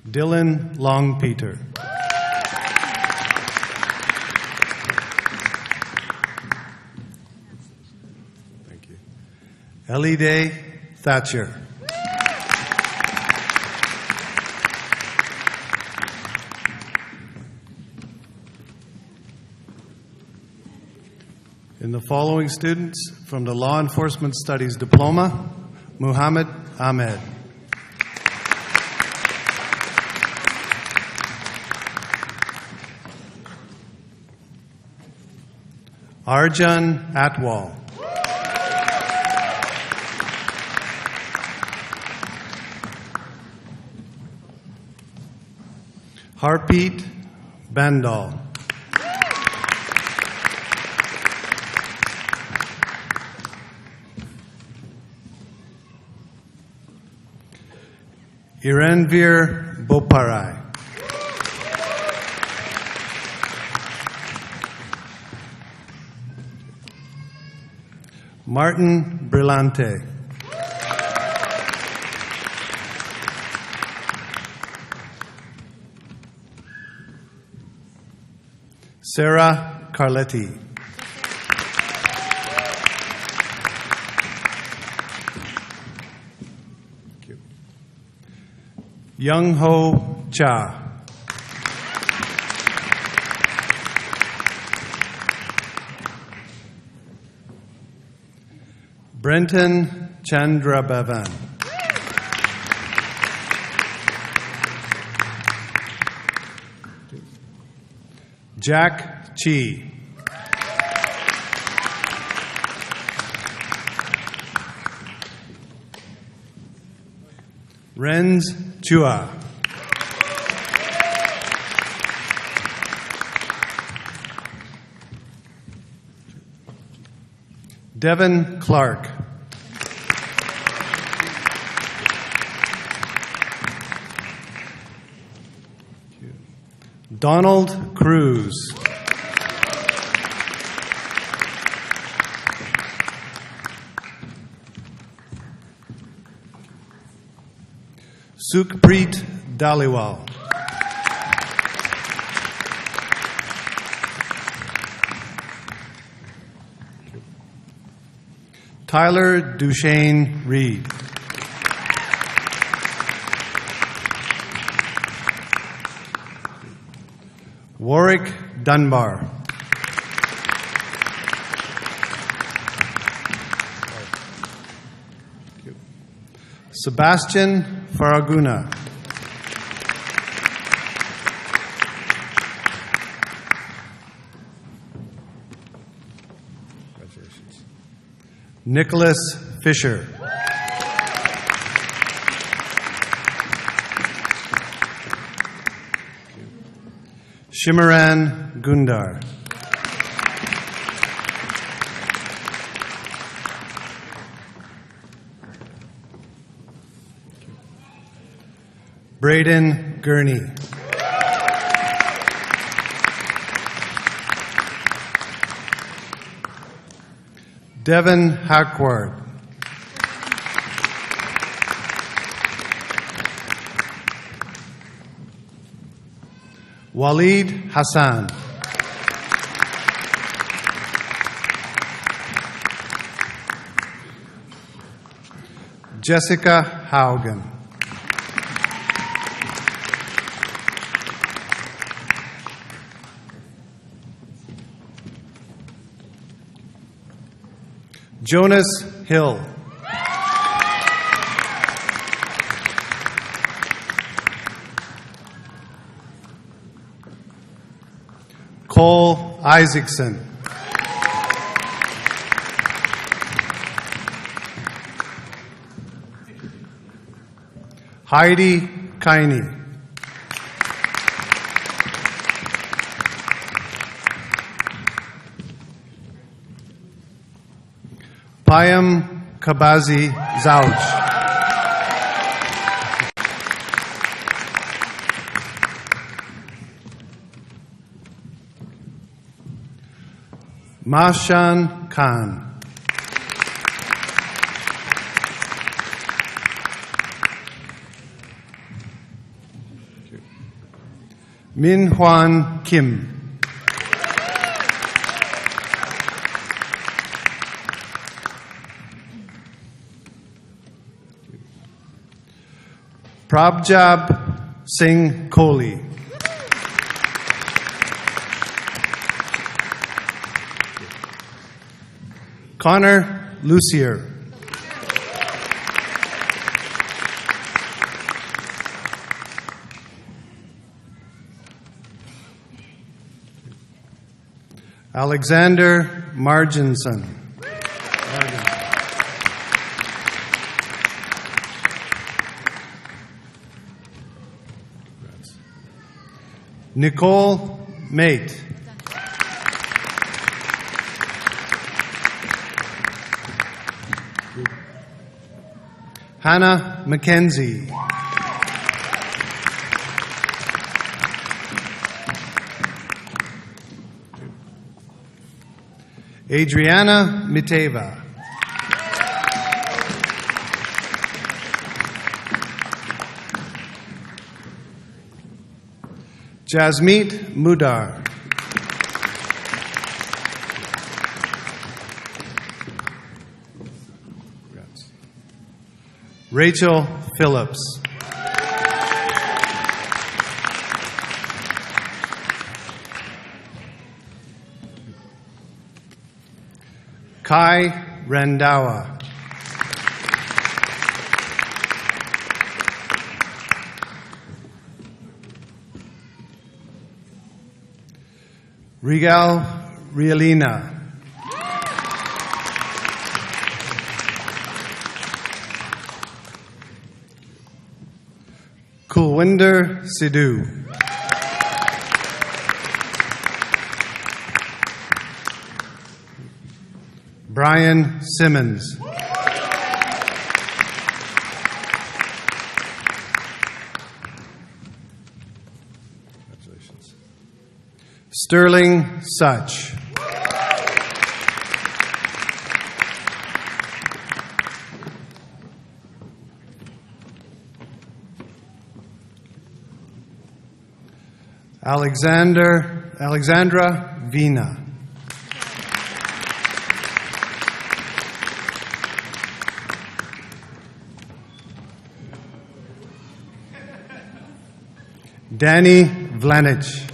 Dylan Long-Peter. Elide Thatcher. In the following students from the Law Enforcement Studies Diploma, Muhammad Ahmed. Arjun Atwal. Harpreet Bandal. Iranvir Boparai. Martin Brillante. Sarah Carletti. Young Ho Cha. Brenton Chandrabhavan. Jack Chi. Renz Chua. Devin Clark. Donald Cruz. Sukhpreet Dhaliwal. Tyler Duchesne Reed. Warwick Dunbar. Sebastian Faraguna. Nicholas Fisher. Shimaran Gundar. Braden Gurney. Devin Hackward. Waleed Hassan. Jessica Haugen. Jonas Hill. Cole Isaacson. Heidi Kiney. Payam Kabazi Zauj. Mashan Khan. Min Hwan Kim. Prabjab Singh Kohli. Connor Lucier. Alexander Marginson. Nicole Mate. Hannah McKenzie. Adriana Miteva. Jasmeet Mudar. Rachel Phillips. Kai Randawa. Regal Rialina. Kulwinder Sidhu. Brian Simmons. Congratulations. Sterling Such. Alexandra Vina. Danny Vlanich.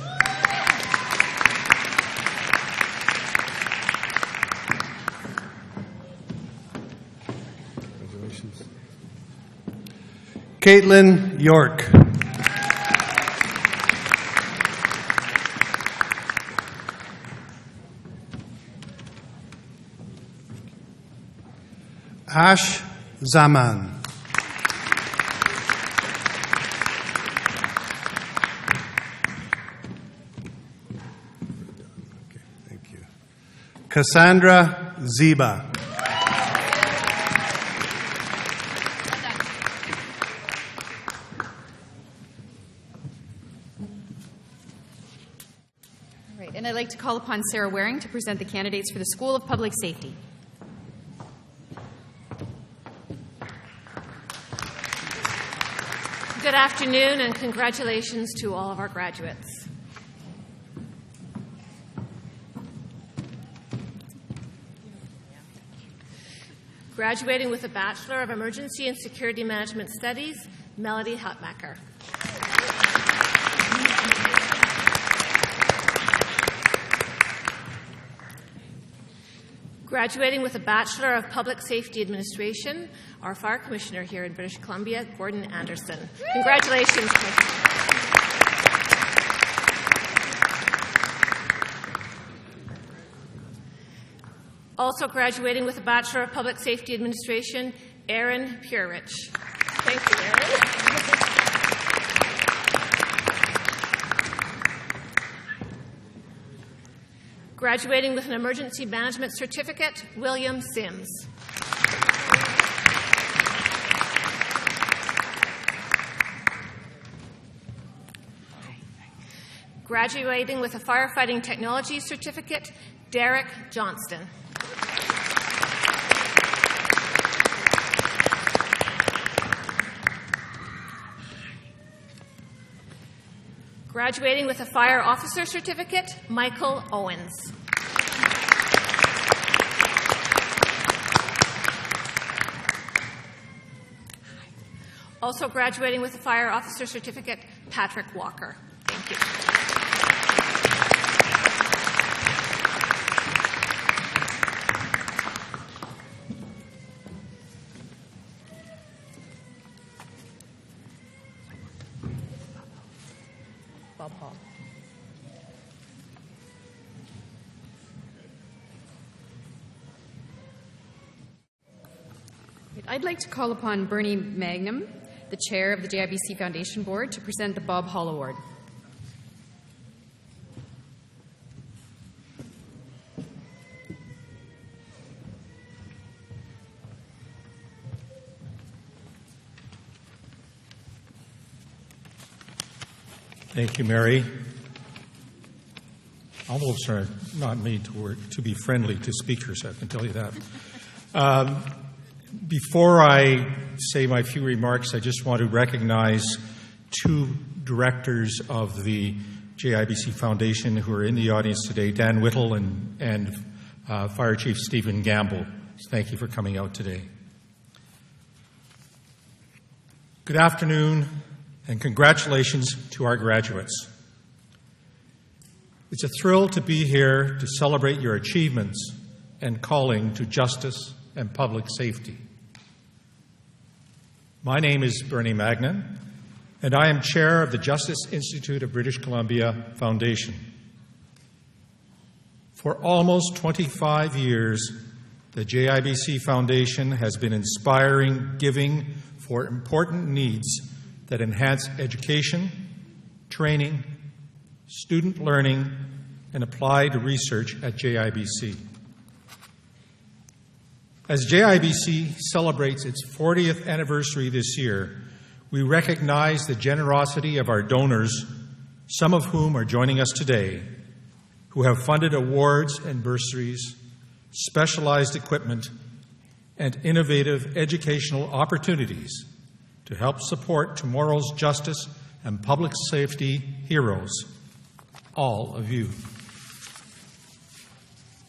Congratulations. Caitlin York. Ash Zaman. Okay, thank you. Cassandra Ziba. All right, and I'd like to call upon Sarah Waring to present the candidates for the School of Public Safety. Good afternoon and congratulations to all of our graduates. Graduating with a Bachelor of Emergency and Security Management Studies, Melody Hutmacher. Graduating with a Bachelor of Public Safety Administration, our Fire Commissioner here in British Columbia, Gordon Anderson. Congratulations, Commissioner. Also graduating with a Bachelor of Public Safety Administration, Aaron Purich. Thank you, Aaron. Graduating with an Emergency Management Certificate, William Sims. Graduating with a Firefighting Technology Certificate, Derek Johnston. Graduating with a Fire Officer Certificate, Michael Owens. Also graduating with a Fire Officer Certificate, Patrick Walker. Thank you. Bob Hall. I'd like to call upon Bernie Magnum, the chair of the JIBC Foundation Board, to present the Bob Hall Award. Thank you, Mary. Envelopes are not made to be friendly to speakers, I can tell you that. Before I say my few remarks, I just want to recognize two directors of the JIBC Foundation who are in the audience today, Dan Whittle and Fire Chief Stephen Gamble. Thank you for coming out today. Good afternoon, and congratulations to our graduates. It's a thrill to be here to celebrate your achievements and calling to justice and public safety. My name is Bernie Magnan, and I am chair of the Justice Institute of British Columbia Foundation. For almost 25 years, the JIBC Foundation has been inspiring giving for important needs that enhance education, training, student learning, and applied research at JIBC. As JIBC celebrates its 40th anniversary this year, we recognize the generosity of our donors, some of whom are joining us today, who have funded awards and bursaries, specialized equipment, and innovative educational opportunities to help support tomorrow's justice and public safety heroes, all of you.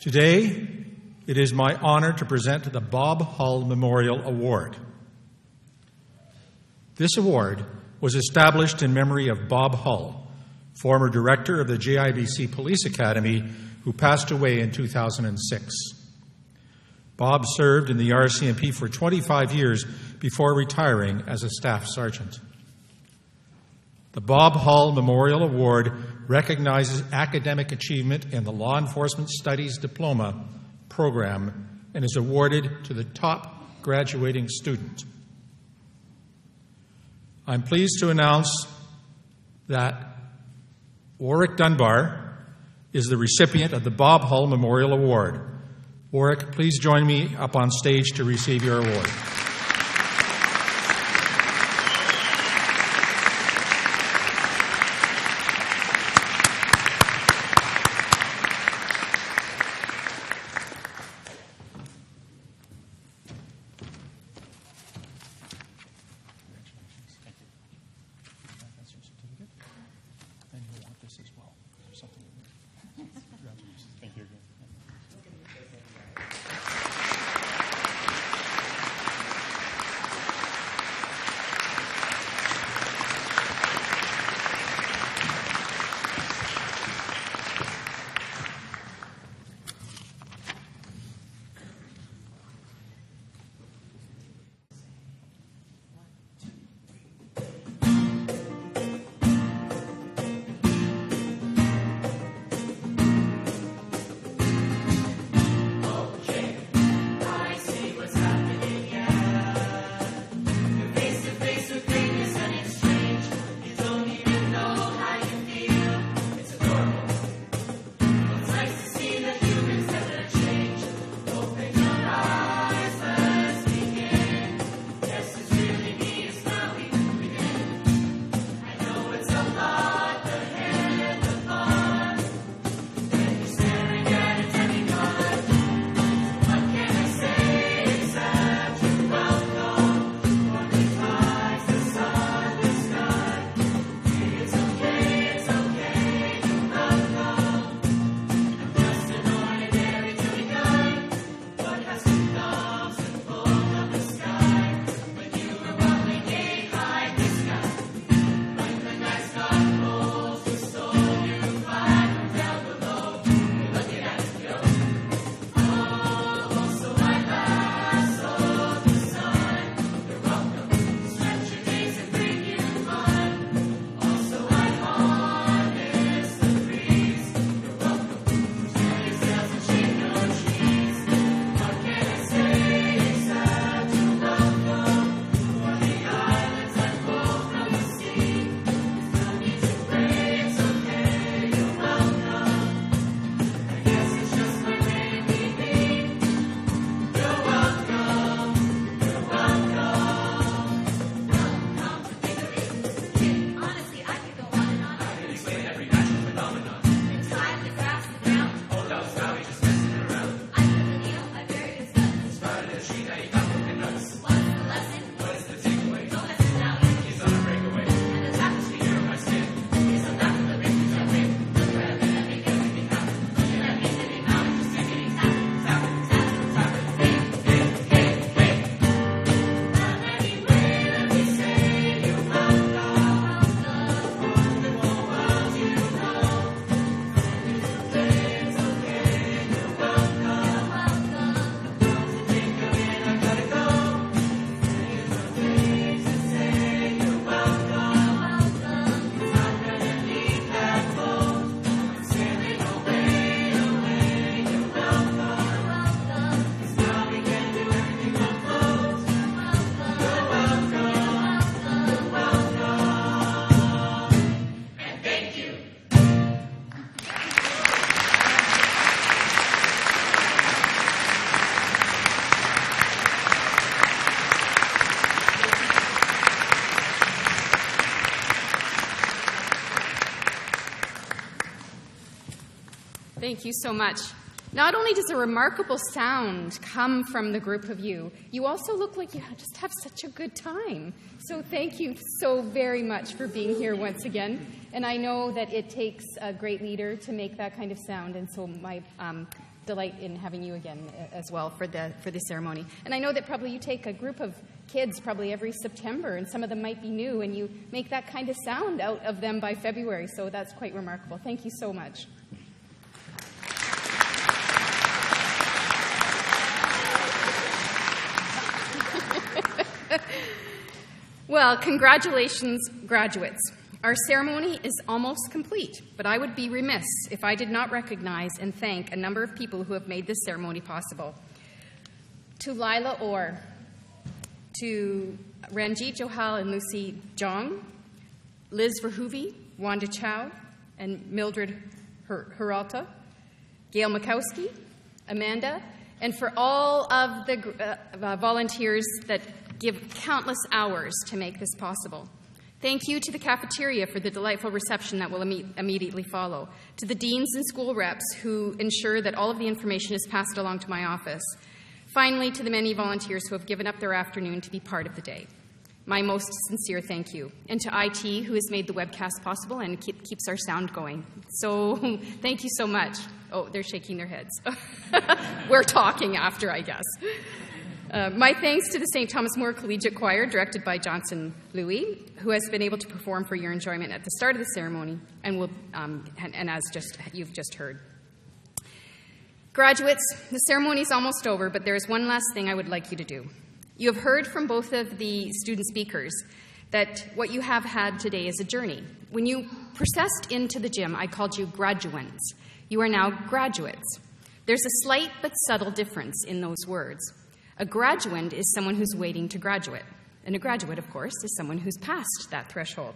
Today, it is my honor to present the Bob Hull Memorial Award. This award was established in memory of Bob Hull, former director of the JIBC Police Academy, who passed away in 2006. Bob served in the RCMP for 25 years before retiring as a staff sergeant. The Bob Hull Memorial Award recognizes academic achievement in the Law Enforcement Studies Diploma program and is awarded to the top graduating student. I'm pleased to announce that Warwick Dunbar is the recipient of the Bob Hull Memorial Award. Warwick, please join me up on stage to receive your award. Thank you so much. Not only does a remarkable sound come from the group of you, you also look like you just have such a good time. So thank you so very much for being here once again. And I know that it takes a great leader to make that kind of sound, and so my delight in having you again as well for the ceremony. And I know that probably you take a group of kids probably every September, and some of them might be new, and you make that kind of sound out of them by February, so that's quite remarkable. Thank you so much. Well, congratulations, graduates. Our ceremony is almost complete, but I would be remiss if I did not recognize and thank a number of people who have made this ceremony possible. To Lila Orr, to Ranjit Johal and Lucy Jong, Liz Verhoeven, Wanda Chow, and Mildred Heralta, Gail Makowski, Amanda, and for all of the volunteers that give countless hours to make this possible. Thank you to the cafeteria for the delightful reception that will immediately follow, to the deans and school reps who ensure that all of the information is passed along to my office. Finally, to the many volunteers who have given up their afternoon to be part of the day. My most sincere thank you. And to IT, who has made the webcast possible and keeps our sound going. So thank you so much. Oh, they're shaking their heads. We're talking after, I guess. My thanks to the St. Thomas More Collegiate Choir, directed by Johnson Louis, who has been able to perform for your enjoyment at the start of the ceremony, and as you've just heard. Graduates, the ceremony is almost over, but there is one last thing I would like you to do. You have heard from both of the student speakers that what you have had today is a journey. When you processed into the gym, I called you graduands. You are now graduates. There's a slight but subtle difference in those words. A graduand is someone who's waiting to graduate, and a graduate, of course, is someone who's passed that threshold.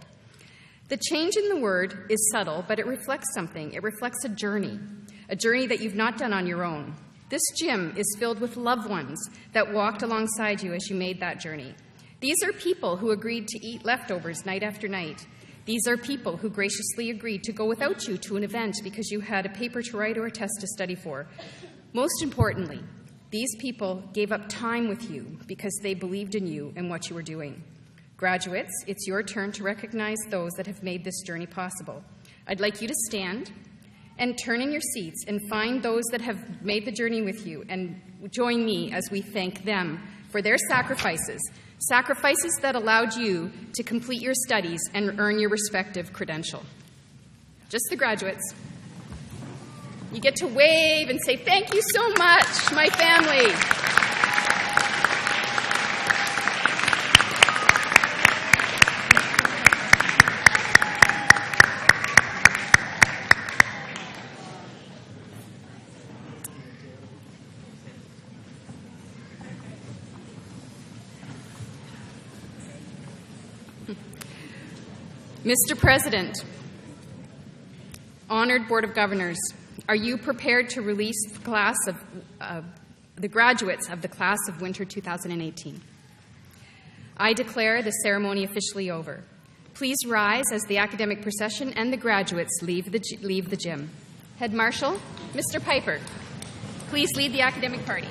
The change in the word is subtle, but it reflects something. It reflects a journey that you've not done on your own. This gym is filled with loved ones that walked alongside you as you made that journey. These are people who agreed to eat leftovers night after night. These are people who graciously agreed to go without you to an event because you had a paper to write or a test to study for. Most importantly, these people gave up time with you because they believed in you and what you were doing. Graduates, it's your turn to recognize those that have made this journey possible. I'd like you to stand and turn in your seats and find those that have made the journey with you and join me as we thank them for their sacrifices that allowed you to complete your studies and earn your respective credential. Just the graduates. You get to wave and say, thank you so much, my family. Mr. President, honored Board of Governors, are you prepared to release the graduates of the class of winter 2018? I declare the ceremony officially over. Please rise as the academic procession and the graduates leave the gym. Head Marshal, Mr. Piper, please lead the academic party.